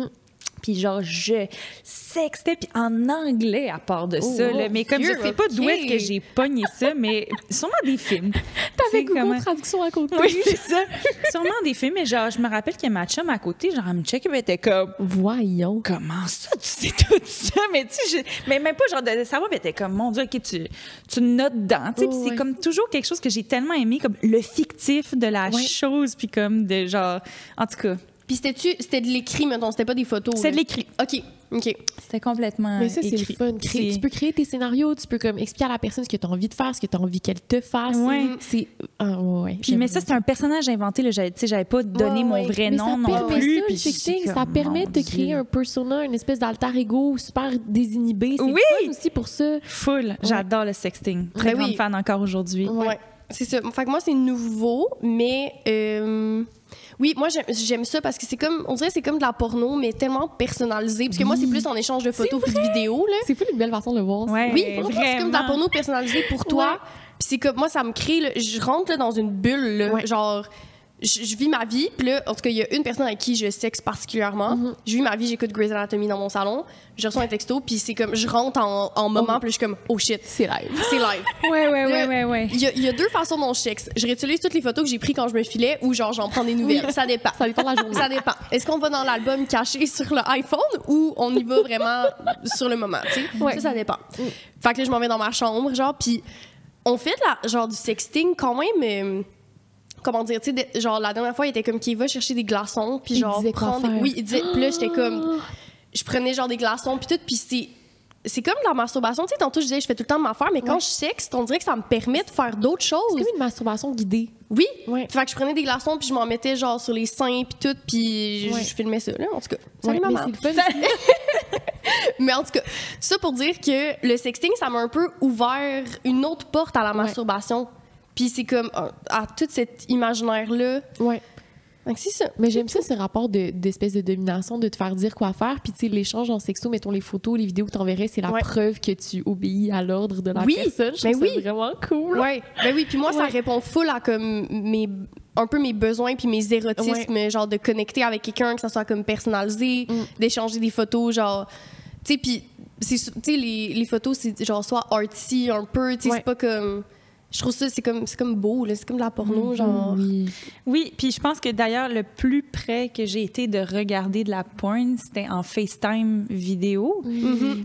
Puis genre, je sextais, puis en anglais à part de ça. Là, mais comme je sais pas d'où est-ce que j'ai pogné ça, mais sûrement des films. T'avais Google Traduction à côté. Oui, c'est ça. Sûrement des films, mais genre, je me rappelle qu'il y a ma chum à côté, genre, elle me checkait, elle était comme... Voyons. Comment ça, tu sais tout ça? Mais tu sais, mais même pas genre de savoir, mais elle était comme, mon Dieu, OK, tu notes dedans. Tu sais, puis c'est comme toujours quelque chose que j'ai tellement aimé, comme le fictif de la chose, puis comme de genre... En tout cas... Puis c'était de l'écrit, mettons, c'était pas des photos. C'était de l'écrit. OK. C'était complètement Mais ça, c'est le fun. Tu peux créer tes scénarios, tu peux comme expliquer à la personne ce que tu as envie de faire, ce que tu as envie qu'elle te fasse. Puis, mais ça, c'est un personnage inventé. Là, j'avais pas donné mon vrai nom non plus. Ça permet de créer un persona, une espèce d'alter ego super désinhibé. C'est fun aussi pour ça. Full. J'adore le sexting. Très grande fan encore aujourd'hui. C'est ça. Fait que moi, c'est nouveau, mais... Oui, moi, j'aime ça parce que c'est comme, on dirait que c'est comme de la porno, mais tellement personnalisé. Parce que moi, c'est plus en échange de photos et de vidéos. Là. C'est fou une belle façon de le voir. Oui, c'est comme de la porno personnalisée pour toi. Puis c'est comme, moi, ça me crée, je rentre là, dans une bulle, là, genre... Je vis ma vie, puis là, en tout cas, il y a une personne avec qui je sexe particulièrement. Je vis ma vie, j'écoute Grey's Anatomy dans mon salon, je reçois un texto, puis c'est comme, je rentre en moment, puis je suis comme, oh shit, c'est live. C'est live. Ouais. Il y a 2 façons dont je sexe. Je réutilise toutes les photos que j'ai prises quand je me filais, ou genre, j'en prends des nouvelles. Ça dépend. Ça dépend de la journée. Ça dépend. Est-ce qu'on va dans l'album caché sur le iPhone, ou on y va vraiment sur le moment, tu sais? Ça dépend. Fait que là, je m'en vais dans ma chambre, genre, puis on fait genre du sexting quand même... comment dire, tu sais, genre, la dernière fois, il était comme qu'il va chercher des glaçons, puis genre, oui, il disait, puis là, j'étais comme, je prenais genre des glaçons, puis tout, puis c'est comme de la masturbation, tu sais, tantôt, je disais, je fais tout le temps de m'affaire, mais quand je sexe, on dirait que ça me permet de faire d'autres choses. C'est comme une masturbation guidée. Oui, fait que je prenais des glaçons, puis je m'en mettais genre sur les seins, puis tout, puis je filmais ça, là, en tout cas. Salut, maman. Mais c'est le fun. Mais en tout cas, ça pour dire que le sexting, ça m'a un peu ouvert une autre porte à la masturbation. Puis c'est comme, à tout cet imaginaire-là. Donc c'est ça. Mais j'aime ça, ce rapport d'espèce de domination, de te faire dire quoi faire. Puis tu sais, l'échange en sexto, mettons les photos, les vidéos que t'enverrais, c'est la preuve que tu obéis à l'ordre de la personne. Je trouve ça vraiment cool. Ben oui, puis moi, ça répond full à comme un peu mes besoins puis mes érotismes, genre de connecter avec quelqu'un, que ça soit comme personnalisé, d'échanger des photos, genre... Tu sais, puis les photos, c'est genre soit artsy un peu, tu sais, c'est pas comme... Je trouve ça, c'est comme beau, là. C'est comme de la porno, genre... Oui, puis je pense que d'ailleurs, le plus près que j'ai été de regarder de la porn, c'était en FaceTime vidéo.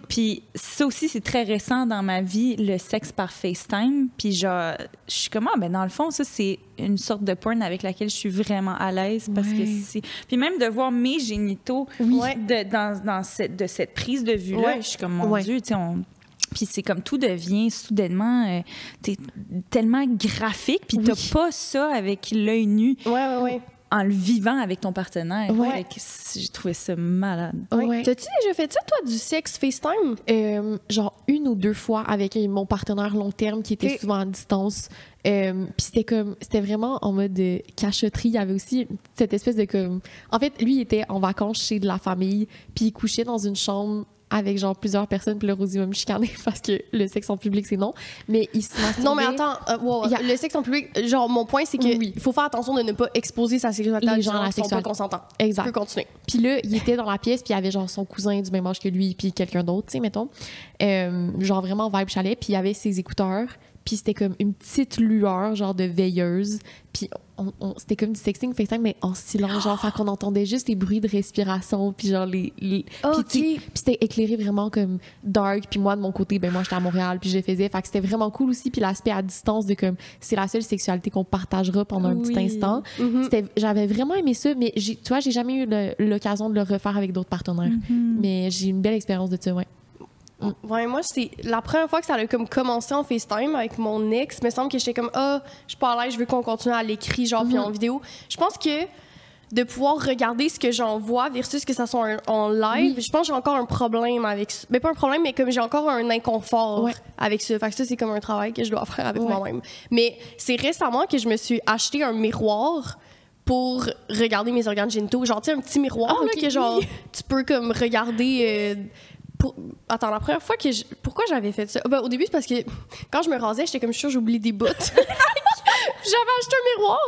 Puis ça aussi, c'est très récent dans ma vie, le sexe par FaceTime. Puis genre, je suis comme, ben dans le fond, ça, c'est une sorte de porn avec laquelle je suis vraiment à l'aise parce que c'est... Puis même de voir mes génitaux de cette prise de vue-là, je suis comme, mon Dieu, tu sais, puis c'est comme tout devient soudainement t'es tellement graphique, puis t'as pas ça avec l'œil nu. Ouais. En le vivant avec ton partenaire. Ouais. J'ai trouvé ça malade. Ouais. T'as-tu déjà fait ça, toi, du sexe FaceTime? Genre 1 ou 2 fois avec mon partenaire long terme qui était souvent à distance. Puis c'était vraiment en mode cachotterie. Il y avait aussi cette espèce de comme... En fait, lui, il était en vacances chez de la famille, puis il couchait dans une chambre avec genre plusieurs personnes, puis le Rosie va me chicaner parce que le sexe en public, c'est non. Mais il se masturbait. Non, mais attends, le sexe en public, genre, mon point, c'est que il faut faire attention de ne pas exposer sa sexualité à des gens qui sont pas consentants. Exact. Tu peux continuer. Puis là, il était dans la pièce, puis il y avait genre son cousin du même âge que lui, puis quelqu'un d'autre, tu sais, mettons. Genre vraiment vibe chalet, puis il y avait ses écouteurs, puis c'était comme une petite lueur, genre de veilleuse. Puis c'était comme du sexting FaceTime, mais en silence, genre, fait qu'on entendait juste les bruits de respiration, puis genre puis c'était éclairé vraiment comme dark. Puis moi, de mon côté, ben moi, j'étais à Montréal, puis je le faisais. Fait que c'était vraiment cool aussi. Puis l'aspect à distance de comme, c'est la seule sexualité qu'on partagera pendant un petit instant. J'avais vraiment aimé ça, mais tu vois, j'ai jamais eu l'occasion de le refaire avec d'autres partenaires. Mais j'ai une belle expérience de ça, ouais. Ouais, moi, c'est la première fois que ça a comme commencé en FaceTime avec mon ex. Il me semble que j'étais comme, je suis pas à l'aise, je veux qu'on continue à l'écrit, genre, puis en vidéo. Je pense que de pouvoir regarder ce que j'envoie versus que ça soit en live, je pense que j'ai encore un problème avec ça. Mais pas un problème, mais comme j'ai encore un inconfort avec ça. Fait que ça, c'est comme un travail que je dois faire avec moi-même. Mais c'est récemment que je me suis acheté un miroir pour regarder mes organes génitaux. Genre, tu sais, un petit miroir, là, que genre, tu peux comme regarder... Attends, la première fois que pourquoi j'avais fait ça? Ben, au début, c'est parce que quand je me rasais, j'étais comme sûre que j'oublie des bouts. J'avais acheté un miroir,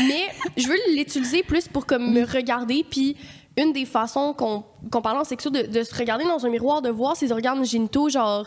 mais je veux l'utiliser plus pour comme me regarder. Puis une des façons qu'on parle en sexo, de se regarder dans un miroir, de voir ses organes génitaux, genre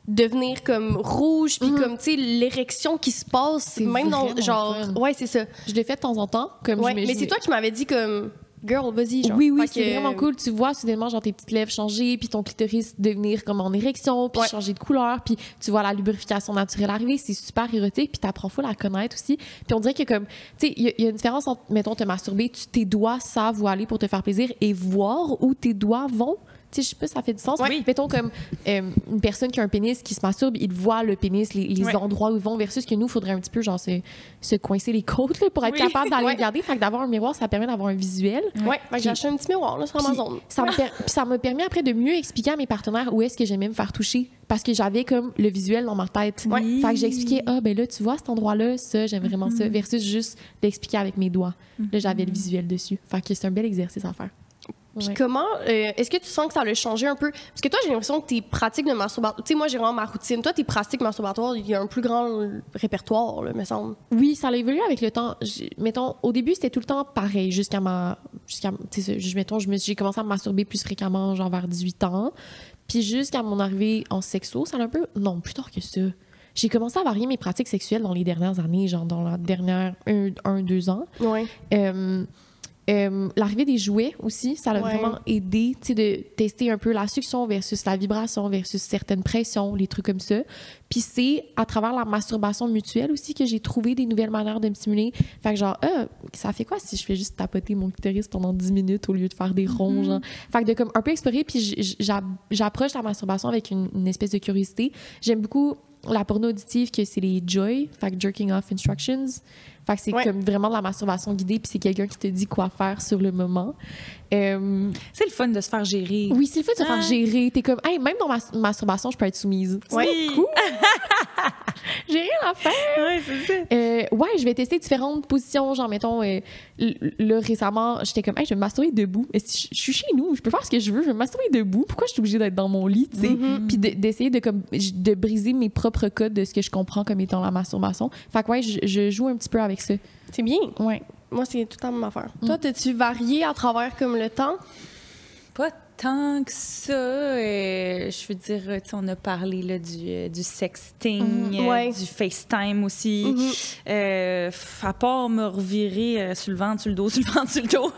devenir comme rouge, puis comme, tu sais, l'érection qui se passe, c'est même dans, genre... fun. Ouais, c'est ça. Je l'ai fait de temps en temps. Comme mais c'est toi qui m'avais dit comme... Girl, vas-y, genre. Oui, c'est vraiment cool. Tu vois soudainement genre tes petites lèvres changer, puis ton clitoris devenir comme en érection, puis changer de couleur, puis tu vois la lubrification naturelle arriver. C'est super érotique, puis t'apprends full à la connaître aussi. Puis on dirait que comme, tu sais, il y a une différence entre, mettons, te masturber, tes doigts savent où aller pour te faire plaisir, et voir où tes doigts vont. Tu sais, je sais pas si ça fait du sens. Mettons comme une personne qui a un pénis qui se masturbe, il voit le pénis, les endroits où ils vont, versus que nous, il faudrait un petit peu genre se coincer les côtes là, pour être capable d'aller regarder. Fait que d'avoir un miroir, ça permet d'avoir un visuel. J'ai acheté un petit miroir là, sur Amazon. Ça m'a permis après de mieux expliquer à mes partenaires où est-ce que j'aimais me faire toucher. Parce que j'avais comme le visuel dans ma tête. Fait que j'expliquais, ben là, tu vois cet endroit-là, ça, j'aime vraiment ça, versus juste d'expliquer avec mes doigts. Là, j'avais le visuel dessus. Fait que c'est un bel exercice à faire. Puis comment, est-ce que tu sens que ça a changé un peu? Parce que toi, j'ai l'impression que tes pratiques de masturbation... Tu sais, moi, j'ai vraiment ma routine. Toi, tes pratiques masturbatoires, il y a un plus grand répertoire, là, me semble. Oui, ça a évolué avec le temps. Mettons, au début, c'était tout le temps pareil, mettons, j'ai commencé à me masturber plus fréquemment, genre vers 18 ans. Puis jusqu'à mon arrivée en sexo, ça a un peu... Non, plus tard que ça. J'ai commencé à varier mes pratiques sexuelles dans les dernières années, genre dans la dernière 1-2 ans. Ouais. L'arrivée des jouets aussi, ça a vraiment aidé, tu sais, de tester un peu la succion versus la vibration versus certaines pressions, les trucs comme ça. Puis c'est à travers la masturbation mutuelle aussi que j'ai trouvé des nouvelles manières de me stimuler. Fait que genre, ça fait quoi si je fais juste tapoter mon clitoris pendant 10 minutes au lieu de faire des ronds, genre. Fait que de comme un peu explorer, puis j'approche la masturbation avec une espèce de curiosité. J'aime beaucoup la porno auditive, que c'est les Joy, fait que Jerking Off Instructions. Fait que c'est comme vraiment de la masturbation guidée, puis c'est quelqu'un qui te dit quoi faire sur le moment. C'est le fun de se faire gérer. Oui, c'est le fun de se faire gérer. T'es comme, hey, même dans ma masturbation, je peux être soumise. Oui. C'est cool. J'ai rien à faire. Oui, c'est ça. Je vais tester différentes positions. Genre, mettons, là, récemment, j'étais comme, hey, je vais me masturber debout. Je suis chez nous, je peux faire ce que je veux, je vais me masturber debout. Pourquoi je suis obligée d'être dans mon lit, tu sais? Puis d'essayer de briser mes propres codes de ce que je comprends comme étant la masturbation. Fait que, je joue un petit peu avec ça. C'est bien. Ouais. Moi, c'est tout le temps la même affaire. Toi, t'as-tu varié à travers comme le temps? Pas tant que ça. Je veux dire, on a parlé là, du sexting, du FaceTime aussi. À part me revirer sur le ventre, sur le dos, sur le ventre, sur le dos.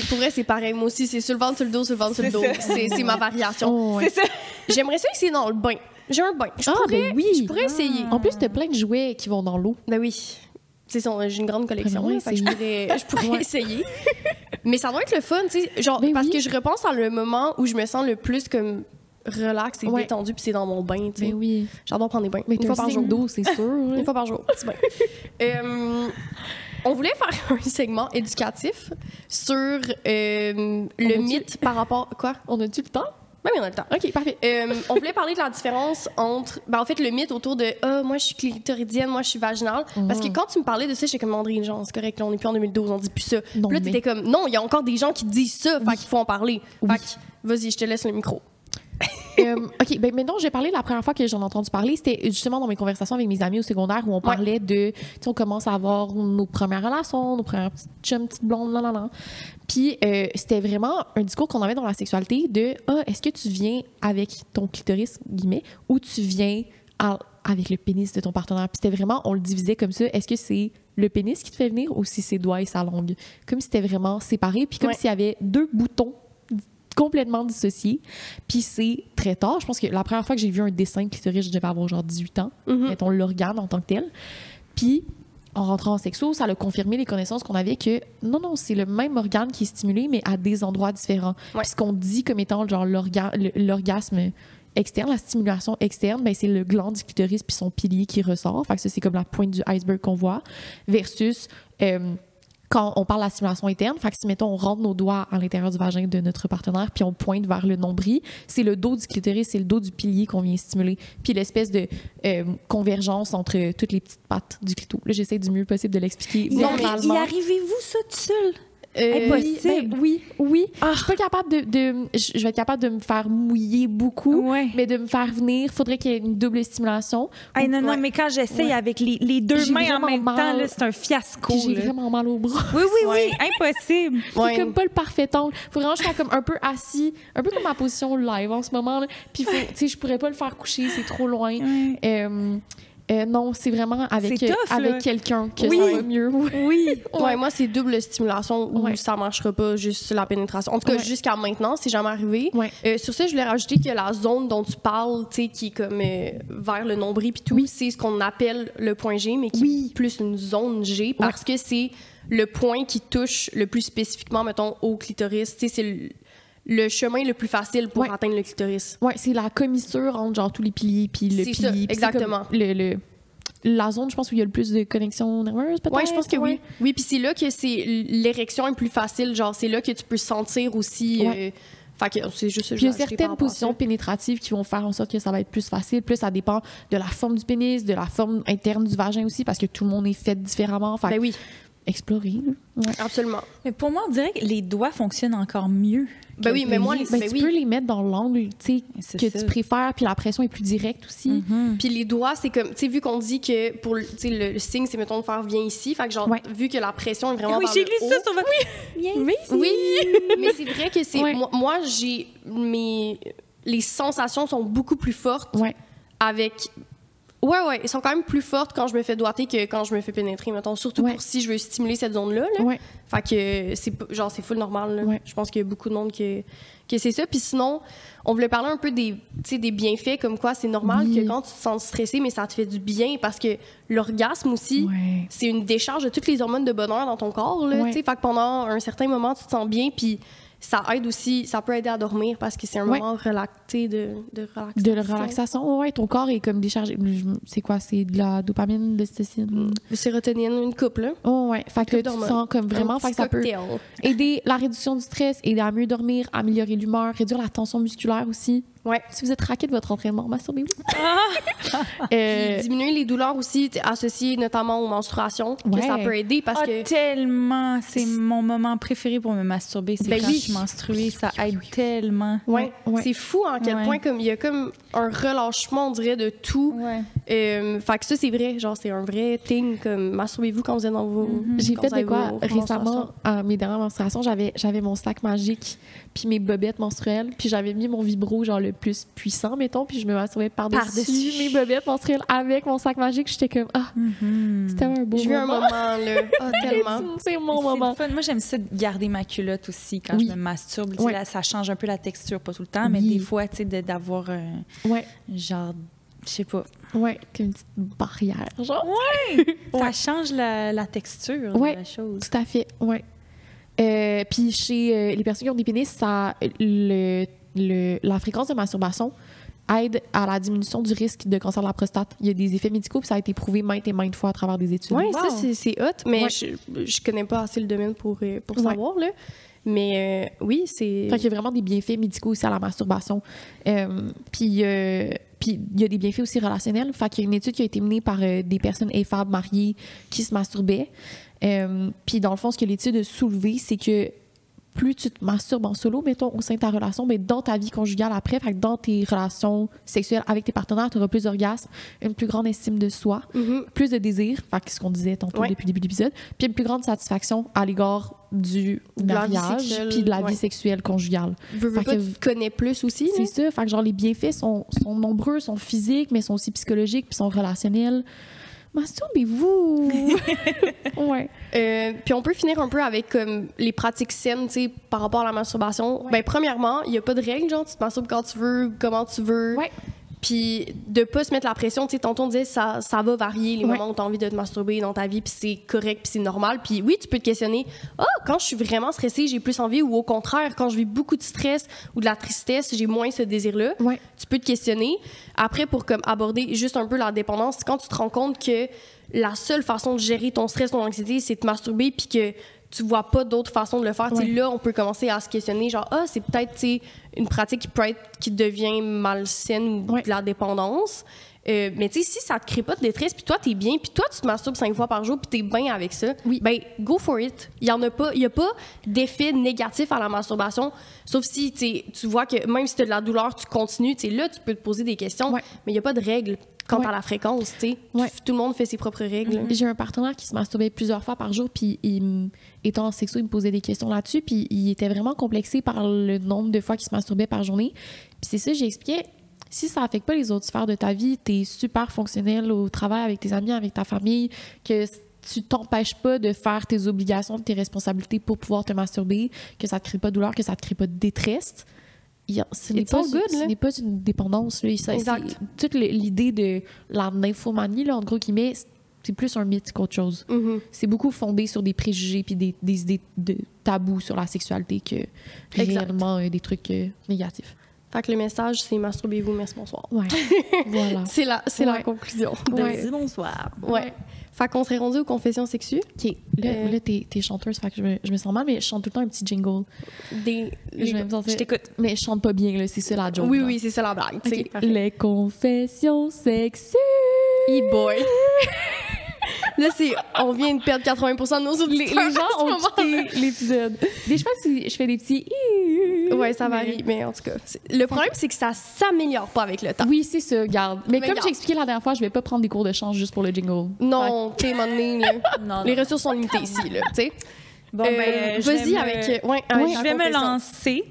Pour vrai, c'est pareil. Moi aussi, c'est sur le ventre, sur le dos, sur le ventre, sur le dos. C'est ma variation. C'est ça. J'aimerais ça essayer dans le bain. J'ai un bain. Je pourrais essayer. En plus, t'as plein de jouets qui vont dans l'eau. Ben oui. C'est ça, j'ai une grande collection. Ouais, je pourrais essayer. Mais ça doit être le fun, tu sais. Genre, parce que je repense à le moment où je me sens le plus comme relax et détendu, puis c'est dans mon bain, tu sais. Mais oui. J'adore prendre des bains. Mais une fois par jour. d'eau, c'est sûr. Une fois par jour, c'est bien. On voulait faire un segment éducatif sur le mythe par rapport... Quoi? On a-tu le temps? Oui, on a le temps. OK, parfait. On voulait parler de la différence entre... en fait, le mythe autour de « Ah, moi, je suis clitoridienne, moi, je suis vaginale. Parce que quand tu me parlais de ça, j'étais comme « André, genre, c'est correct, là, on n'est plus en 2012, on dit plus ça. » Puis là, t'étais comme « Non, il y a encore des gens qui disent ça, fait qu'il faut en parler. Fait que, vas-y, je te laisse le micro. » OK, ben maintenant, j'ai parlé la première fois que j'en ai entendu parler, c'était justement dans mes conversations avec mes amis au secondaire où on parlait de, tu sais, on commence à avoir nos premières relations, nos premières petites chums, petites blondes, là. Puis c'était vraiment un discours qu'on avait dans la sexualité de est-ce que tu viens avec ton clitoris, guillemets, ou tu viens avec le pénis de ton partenaire? Puis c'était vraiment, on le divisait comme ça, est-ce que c'est le pénis qui te fait venir ou si c'est doigts et sa langue? Comme si c'était vraiment séparé, puis comme s'il y avait deux boutons complètement dissocié. Puis c'est très tard. Je pense que la première fois que j'ai vu un dessin de clitoris, je devais avoir genre 18 ans. Mettons l'organe en tant que tel. Puis en rentrant en sexo, ça a confirmé les connaissances qu'on avait que non, c'est le même organe qui est stimulé, mais à des endroits différents. Puis ce qu'on dit comme étant genre l'orgasme externe, la stimulation externe, ben c'est le gland du clitoris puis son pilier qui ressort. Fait que ça, c'est comme la pointe du iceberg qu'on voit. Versus... quand on parle de la stimulation interne, fait que si, mettons, on rentre nos doigts à l'intérieur du vagin de notre partenaire puis on pointe vers le nombril, c'est le dos du clitoris, c'est le dos du pilier qu'on vient stimuler. Puis l'espèce de convergence entre toutes les petites pattes du clito. Là, j'essaie du mieux possible de l'expliquer. Y arrivez-vous ça tout seul? Impossible. Oui. Je suis pas capable je vais être capable de me faire mouiller beaucoup, mais de me faire venir, faudrait qu'il y ait une double stimulation. Non, mais quand j'essaye avec les deux mains en même temps, là, c'est un fiasco. J'ai vraiment mal au bras. Oui, impossible. C'est comme pas le parfait angle. Faut vraiment que je sois comme un peu assis, un peu comme ma position live en ce moment. Là. Puis, tu sais, je pourrais pas le faire coucher, c'est trop loin. Non, c'est vraiment avec quelqu'un que ça va mieux. Moi, c'est double stimulation où ça marchera pas, juste la pénétration. En tout cas, jusqu'à maintenant, c'est jamais arrivé. Sur ça, je voulais rajouter que la zone dont tu parles, tu sais, qui est comme vers le nombril puis tout, c'est ce qu'on appelle le point G, mais qui est plus une zone G parce que c'est le point qui touche le plus spécifiquement, mettons, au clitoris. Tu sais, c'est le chemin le plus facile pour atteindre le clitoris. Oui, c'est la commissure entre genre tous les piliers puis le pilier. C'est ça, exactement. La zone, je pense, où il y a le plus de connexions nerveuses, peut-être? Oui, je pense que oui. Oui, puis c'est là que l'érection est plus facile. Genre, c'est là que tu peux sentir aussi... Fait que c'est juste ça. Puis il y a certaines positions pénétratives qui vont faire en sorte que ça va être plus facile. Plus ça dépend de la forme du pénis, de la forme interne du vagin aussi, parce que tout le monde est fait différemment. Fait oui. Explorer. Absolument. Mais pour moi, on dirait que les doigts fonctionnent encore mieux. Oui, mais moi, tu peux les mettre dans l'angle que tu préfères, puis la pression est plus directe aussi. Puis les doigts, c'est comme, tu sais, vu qu'on dit que pour le signe, c'est, mettons, de faire viens ici. Fait que, genre, vu que la pression est vraiment vers le haut. Oui, j'ai lu ça sur votre... Oui, mais c'est vrai que c'est... Moi, j'ai... Les sensations sont beaucoup plus fortes avec... Ouais, ils sont quand même plus fortes quand je me fais doigter que quand je me fais pénétrer, mettons. Surtout pour si je veux stimuler cette zone-là. Là. Fait que c'est full normal. Là. Je pense qu'il y a beaucoup de monde que c'est ça. Puis sinon, on voulait parler un peu des bienfaits, comme quoi c'est normal que quand tu te sens stressé, mais ça te fait du bien parce que l'orgasme aussi, c'est une décharge de toutes les hormones de bonheur dans ton corps. Là, fait que pendant un certain moment, tu te sens bien, puis ça aide aussi, ça peut aider à dormir parce que c'est un moment relaxé de relaxation. De relaxation, ton corps est comme déchargé. C'est quoi? C'est de la dopamine, de l'ocytocine? De sérotonine, une couple, là. Fait que tu te sens comme vraiment, fait que ça peut aider la réduction du stress, aider à mieux dormir, améliorer l'humeur, réduire la tension musculaire aussi. Si vous êtes raqué de votre entraînement, masturbez-vous. Diminuer les douleurs aussi associées notamment aux menstruations, que ça peut aider parce que... tellement! C'est mon moment préféré pour me masturber, c'est quand je suis menstruée, ça aide tellement. C'est fou en quel point il y a comme un relâchement, on dirait, de tout. Fait que ça, c'est vrai, genre c'est un vrai thing, comme masturbez-vous quand vous êtes dans vos... J'ai fait de quoi récemment, à mes dernières menstruations, j'avais mon sac magique puis mes bobettes menstruelles, puis j'avais mis mon vibro genre le plus puissant, mettons, puis je me masturbais par-dessus mes bobettes menstruelles avec mon sac magique. J'étais comme, c'était un beau moment. J'ai eu un moment, là. Tellement. C'est mon moment. Fun. Moi, j'aime ça de garder ma culotte aussi quand je me masturbe. Là, ça change un peu la texture, pas tout le temps, mais des fois, tu sais, d'avoir genre, je sais pas. Comme une petite barrière, genre. Ça change la texture de la chose. Tout à fait, puis chez les personnes qui ont des pénis, la fréquence de masturbation aide à la diminution du risque de cancer de la prostate. Il y a des effets médicaux, puis ça a été prouvé maintes et maintes fois à travers des études. Oui, ça, c'est hot, mais je connais pas assez le domaine pour savoir, là. Mais oui, c'est... Fait qu'il y a vraiment des bienfaits médicaux aussi à la masturbation. Puis il y a des bienfaits aussi relationnels. Fait qu'il y a une étude qui a été menée par des personnes AFAB mariées qui se masturbaient. Puis dans le fond, ce que l'étude a soulevé, c'est que plus tu te masturbes en solo, mettons, au sein de ta relation, mais dans ta vie conjugale après, fait que dans tes relations sexuelles avec tes partenaires, tu auras plus d'orgasme, une plus grande estime de soi, plus de désir, fait que ce qu'on disait tantôt depuis le début de l'épisode, puis une plus grande satisfaction à l'égard du mariage puis de la vie sexuelle conjugale. Veux pas, tu connais plus aussi. C'est ça, fait que genre les bienfaits sont nombreux, sont physiques, mais sont aussi psychologiques, puis sont relationnels. Masturbez-vous! Ouais. Puis on peut finir un peu avec comme les pratiques saines, tu sais, par rapport à la masturbation. Ouais. Ben, premièrement, il n'y a pas de règle, genre, tu te masturbes quand tu veux, comment tu veux. Ouais. Puis de pas se mettre la pression, tu sais, tantôt on disait ça va varier les moments où tu as envie de te masturber dans ta vie, puis c'est correct, puis c'est normal. Puis oui, tu peux te questionner, quand je suis vraiment stressée, j'ai plus envie, ou au contraire, quand je vis beaucoup de stress ou de la tristesse, j'ai moins ce désir-là. Ouais. Tu peux te questionner. Après, pour comme aborder juste un peu la dépendance, c'est quand tu te rends compte que la seule façon de gérer ton stress, ton anxiété, c'est de te masturber, puis que tu vois pas d'autre façon de le faire. Ouais. Là, on peut commencer à se questionner, genre, c'est peut-être une pratique qui devient malsaine ou de la dépendance. Mais tu sais, si ça te crée pas de détresse, puis toi, t'es bien, puis toi, tu te masturbes 5 fois par jour, puis t'es bien avec ça, ben, go for it. Il y a pas d'effet négatif à la masturbation, sauf si tu vois que même si t'as de la douleur, tu continues, là, tu peux te poser des questions, mais il y a pas de règles. Quant à la fréquence, tu sais, tout le monde fait ses propres règles. J'ai un partenaire qui se masturbait plusieurs fois par jour, puis étant sexo, il me posait des questions là-dessus, puis il était vraiment complexé par le nombre de fois qu'il se masturbait par journée. Puis c'est ça, j'expliquais, si ça affecte pas les autres sphères de ta vie, t'es super fonctionnel au travail, avec tes amis, avec ta famille, que tu t'empêches pas de faire tes obligations, tes responsabilités pour pouvoir te masturber, que ça te crée pas de douleur, que ça te crée pas de détresse. Ce n'est pas une dépendance. Là. Exact. Toute l'idée de la nymphomanie, là, en gros, qu'il met, c'est plus un mythe qu'autre chose. Mm-hmm. C'est beaucoup fondé sur des préjugés puis des idées de tabous sur la sexualité que réellement des trucs négatifs. Fait que le message, c'est masturbez-vous, merci, bonsoir. Ouais. Voilà. c'est la conclusion. Merci, bonsoir. Ouais. Fait qu'on serait rendu aux confessions sexuelles. OK. Là, t'es chanteuse, fait que je me sens mal, mais je chante tout le temps un petit jingle. Je t'écoute. Mais je chante pas bien, là, c'est ça la joke. Oui, c'est ça la blague. Okay. Les confessions sexuelles. E-boy. Là, on vient de perdre 80% de nos auditeurs. Les gens ont quitté l'épisode. Des fois, si je fais des petits... Ouais, ça varie, mais en tout cas. Le problème, c'est que ça s'améliore pas avec le temps. Oui, c'est ça, garde. Mais comme j'ai expliqué la dernière fois, je vais pas prendre des cours de chant juste pour le jingle. Non, t'es donné, là. Les ressources sont limitées ici, là, tu sais. Bon, vas-y avec... je vais me lancer.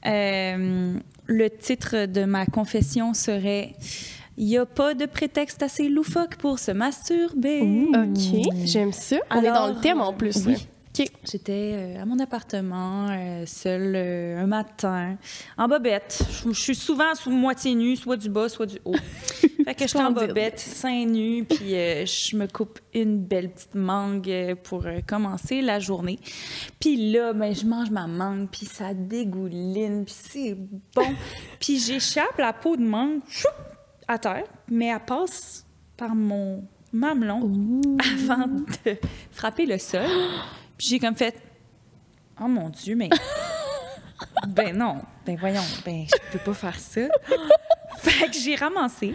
Le titre de ma confession serait... Il n'y a pas de prétexte assez loufoque pour se masturber. OK, j'aime ça. On est dans le thème en plus. Oui. Okay. J'étais à mon appartement, seule, un matin, en bobette. Je suis souvent moitié nue, soit du bas, soit du haut. Fait que j'étais en bobette, seins nus, puis je me coupe une belle petite mangue pour commencer la journée. Puis là, je mange ma mangue, puis ça dégouline, puis c'est bon. Puis j'échappe la peau de mangue, à terre, mais elle passe par mon mamelon avant de frapper le sol. Puis j'ai comme fait « Oh mon Dieu, mais... ben non, voyons, je peux pas faire ça. » Fait que j'ai ramassé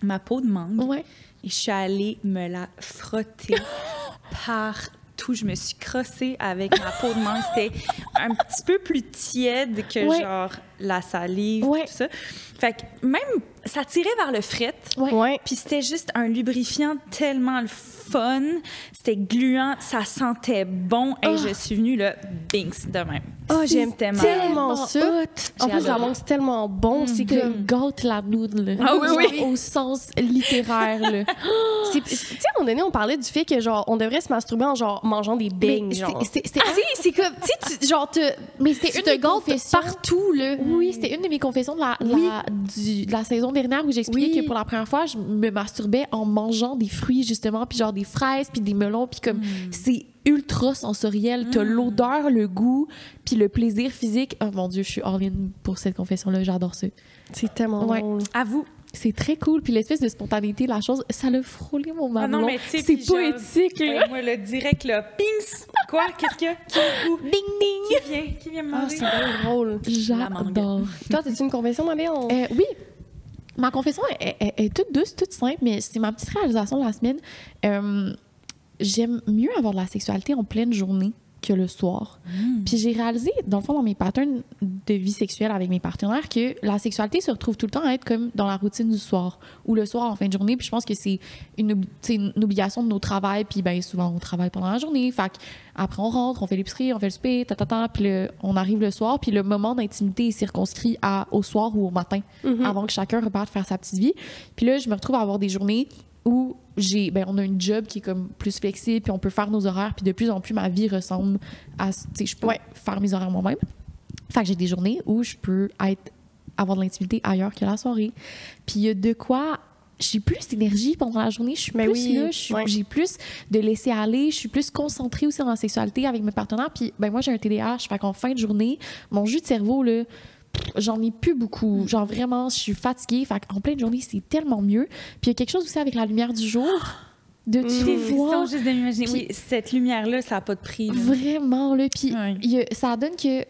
ma peau de mangue et je suis allée me la frotter partout. Je me suis crossée avec ma peau de mangue. C'était un petit peu plus tiède que genre la salive, tout ça. Fait que même, ça tirait vers le fret. Puis c'était juste un lubrifiant tellement le fun. C'était gluant, ça sentait bon. Et je suis venue, là, binks, de même. J'aime tellement ça. En plus, la mangue, c'est tellement bon. C'est comme gâte la noodle. Au sens littéraire, là. Tu sais, à un moment donné, on parlait du fait que, genre, on devrait se masturber en, genre, mangeant des beignes, genre. C'est comme, tu sais, genre, mais c'était une te gâtes partout, là. Oui, c'était une de mes confessions de la saison dernière où j'expliquais que pour la première fois, je me masturbais en mangeant des fruits, justement, puis genre des fraises, puis des melons, puis comme c'est ultra sensoriel. T'as l'odeur, le goût, puis le plaisir physique. Oh mon Dieu, je suis all-in pour cette confession-là. J'adore ça. C'est tellement drôle. À vous. C'est très cool. Puis l'espèce de spontanéité, la chose, ça l'a frôlé mon mamelon. non, mais tu sais, c'est puis genre, poétique, là. Moi, le direct, là, pings! Quoi? Qu'est-ce qu'il y a? Qui, où? Ding, ding! Qui vient me Ah, manger? c'est bien drôle. J'adore. Toi, t'as-tu une confession, ma belle? Oui. Ma confession est toute douce, toute simple, mais c'est ma petite réalisation de la semaine. J'aime mieux avoir de la sexualité en pleine journée que le soir. Puis j'ai réalisé, dans le fond, dans mes patterns de vie sexuelle avec mes partenaires, que la sexualité se retrouve tout le temps à être comme dans la routine du soir ou le soir en fin de journée. Puis je pense que c'est une obligation de nos travails. Puis bien souvent, on travaille pendant la journée. Fait après, on rentre, on fait l'épicerie, on fait le souper, puis on arrive le soir. Puis le moment d'intimité est circonscrit au soir ou au matin, avant que chacun reparte faire sa petite vie. Puis là, je me retrouve à avoir des journées où on a une job qui est comme plus flexible, puis on peut faire nos horaires, puis de plus en plus, ma vie ressemble à, je peux faire mes horaires moi-même. Fait que j'ai des journées où je peux avoir de l'intimité ailleurs que la soirée. Puis il y a de quoi, j'ai plus d'énergie pendant la journée, je suis plus là, j'ai plus de laisser aller, je suis plus concentrée aussi dans la sexualité avec mes partenaires. Puis moi, j'ai un TDAH, fait qu'en fin de journée, mon jus de cerveau, là, j'en ai plus beaucoup. Genre vraiment, je suis fatiguée. Fait en pleine journée, c'est tellement mieux. Puis il y a quelque chose aussi avec la lumière du jour. De tu vois. Juste de m'imaginer. Oui, cette lumière-là, ça n'a pas de prix. Là. Vraiment, là. Puis ça donne que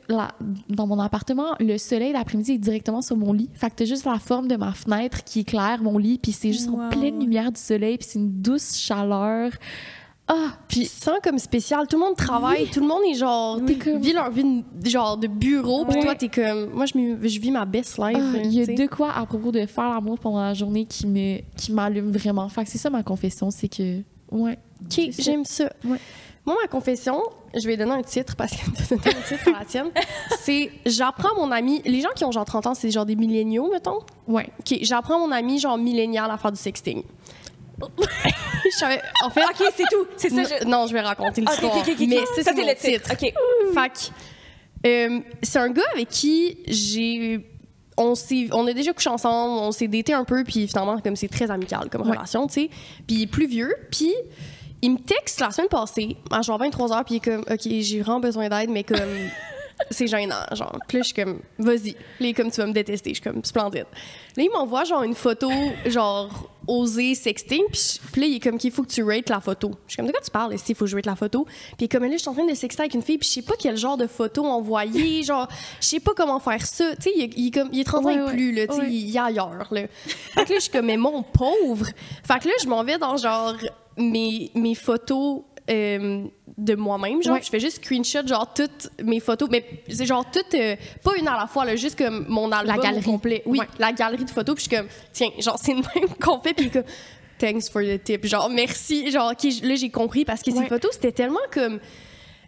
dans mon appartement, le soleil l'après-midi est directement sur mon lit. Fait que t'as juste la forme de ma fenêtre qui éclaire mon lit. Puis c'est juste en pleine lumière du soleil. Puis c'est une douce chaleur. Puis sans comme spécial, tout le monde travaille, tout le monde est genre vit leur vie genre de bureau, puis toi t'es comme moi je vis ma best life. Il y a de quoi à propos de faire l'amour pendant la journée qui m'allume vraiment. Fait que c'est ça ma confession, c'est que OK, j'aime ça. Ouais. Moi ma confession, je vais donner un titre parce que tu donnes un titre à la tienne. C'est j'apprends mon ami, les gens qui ont genre 30 ans, c'est genre des milléniaux mettons. Ouais. OK, j'apprends mon ami genre millénial à faire du sexting. En fait, OK, c'est tout. C'est ça. Non, je vais raconter l'histoire. Okay. Mais c'est le titre. OK. Fait que, c'est un gars avec qui on a déjà couché ensemble, on s'est daté un peu, puis finalement, comme c'est très amical comme relation, tu sais. Puis il est plus vieux, puis il me texte la semaine passée, à genre 23h, puis il est comme, OK, j'ai vraiment besoin d'aide, mais comme... c'est gênant, genre. Puis là, je suis comme, vas-y. Là, comme tu vas me détester, je suis comme, splendide. Là, il m'envoie, genre, une photo, genre, osée sexting. Puis là, il est comme, qu'il faut que tu rates la photo. Je suis comme, de quoi tu parles, ici, il faut que je rate la photo. Puis comme, là, je suis en train de sexter avec une fille, puis je sais pas quel genre de photo envoyer, genre, je sais pas comment faire ça. Tu sais, il est 30 ans et plus, là, tu sais, il est ailleurs, là. Fait que là, je suis comme, mais mon pauvre. Fait que là, je m'en vais dans, genre, mes photos de moi-même, genre, je fais juste screenshot, genre, toutes mes photos, mais c'est genre toutes, pas une à la fois, là, juste comme mon album la galerie. complet. Oui, la galerie de photos, puis je suis comme, tiens, genre, c'est le même qu'on fait, puis comme, thanks for the tip, genre, merci, genre, là, j'ai compris, parce que ces photos, c'était tellement comme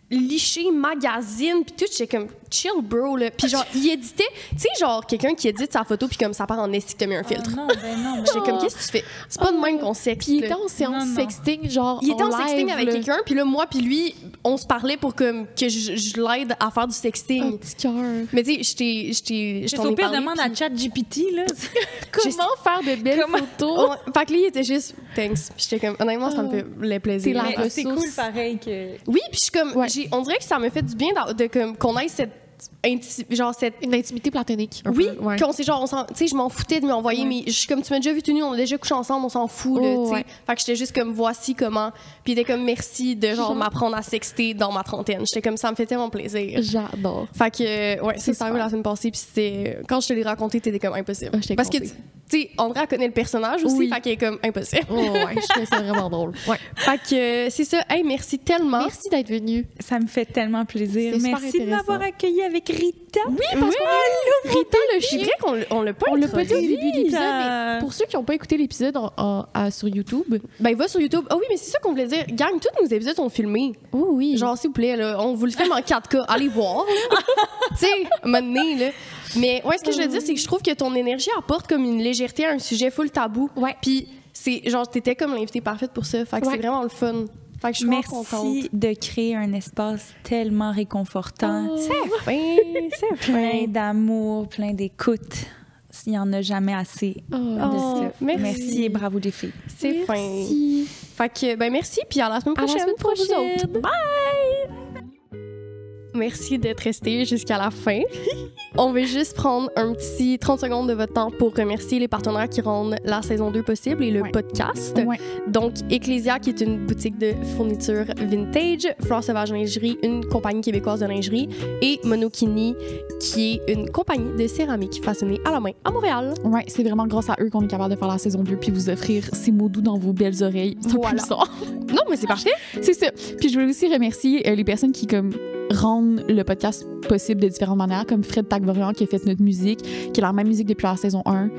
liché, magazine, puis tout, j'étais comme, chill, bro, là. Puis genre, il éditait, tu sais, genre, quelqu'un qui édite sa photo, puis comme ça part en esti que t'as mis un filtre. Non. J'étais comme, qu'est-ce que tu fais? C'est pas de même qu'on sexe. Puis il était en séance sexting, genre. Il était en live, sexting avec quelqu'un, puis là, moi, puis lui, on se parlait pour comme, que je l'aide à faire du sexting. Un petit cœur. Mais tu sais, je t'en ai parlé. Demande à ChatGPT, là. Comment faire de belles photos? Fait que lui, il était juste, thanks. Puis j'étais comme, honnêtement, ça me fait le plaisir. C'est cool, pareil, que... Oui, puis je suis comme, on dirait que ça me fait du bien qu'on ait cette une intimité platonique. Oui, qu'on sait genre, tu sais, je m'en foutais de m'envoyer, mais je suis comme, tu m'as déjà vu tout nu, on a déjà couché ensemble, on s'en fout, là, tu sais. Fait que j'étais juste comme, voici comment. Puis il était comme, merci de genre m'apprendre à sexter dans ma trentaine. J'étais comme, ça me fait tellement plaisir. J'adore. Fait que, c'est arrivé la semaine passée, puis c'était, quand je te l'ai raconté, t'étais comme impossible. Parce que, tu sais, Andrea connaît le personnage aussi, fait qu'elle est comme impossible. Je trouvais ça vraiment drôle. Fait que, c'est ça. Hey, merci tellement. Merci d'être venue. Ça me fait tellement plaisir. Merci de m'avoir accueillie avec Rita. Oui, parce que Rita, le chien. C'est vrai qu'on l'a pas dit au début de l'épisode, mais pour ceux qui n'ont pas écouté l'épisode sur YouTube... Ben, va sur YouTube. Ah oui, mais c'est ça qu'on voulait dire. Gang, tous nos épisodes sont filmés. Oh oui. Genre, s'il vous plaît, là, on vous le filme en 4K. Allez voir, tu sais, maintenant, là. Mais ouais, ce que je veux dire, c'est que je trouve que ton énergie apporte comme une légèreté à un sujet full tabou. Ouais. Puis, c'est genre, t'étais comme l'invitée parfaite pour ça. Fait que c'est vraiment le fun. Fait que je suis Merci de créer un espace tellement réconfortant. C'est fin, c'est fin. Plein d'amour, plein d'écoute. Il n'y en a jamais assez de ça. Merci Et bravo les filles. C'est fin. Fait que, ben merci, puis à la semaine prochaine. À la semaine prochaine. Bye! Merci d'être resté jusqu'à la fin. On veut juste prendre un petit 30 secondes de votre temps pour remercier les partenaires qui rendent la saison 2 possible et le podcast. Ouais. Donc, Ecclesia, qui est une boutique de fourniture vintage, Fleurs Sauvages Lingerie, une compagnie québécoise de lingerie, et Monokini, qui est une compagnie de céramique façonnée à la main à Montréal. Ouais, c'est vraiment grâce à eux qu'on est capable de faire la saison 2 puis vous offrir ces mots doux dans vos belles oreilles. C'est Voilà. ça. Non, mais c'est parfait. C'est ça. Puis je voulais aussi remercier les personnes qui comme rendent le podcast possible de différentes manières, comme Fred Tagvorian qui a fait notre musique, qui est la même musique depuis la saison 1.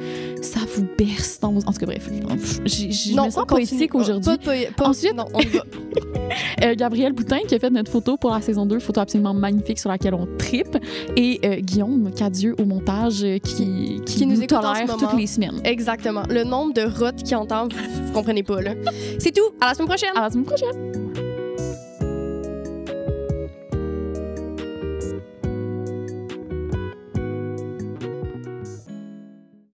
Ça vous berce dans vos... En tout cas, bref. Je me sens poétique aujourd'hui. Ensuite, non, on y va. Gabriel Boutin qui a fait notre photo pour la saison 2, photo absolument magnifique sur laquelle on trippe. Et Guillaume Cadieux au montage qui nous écoute en ce tolère moment. toutes les semaines. Exactement. Le nombre de rottes qu'il entend, vous comprenez pas, là. C'est tout. À la semaine prochaine. À la semaine prochaine.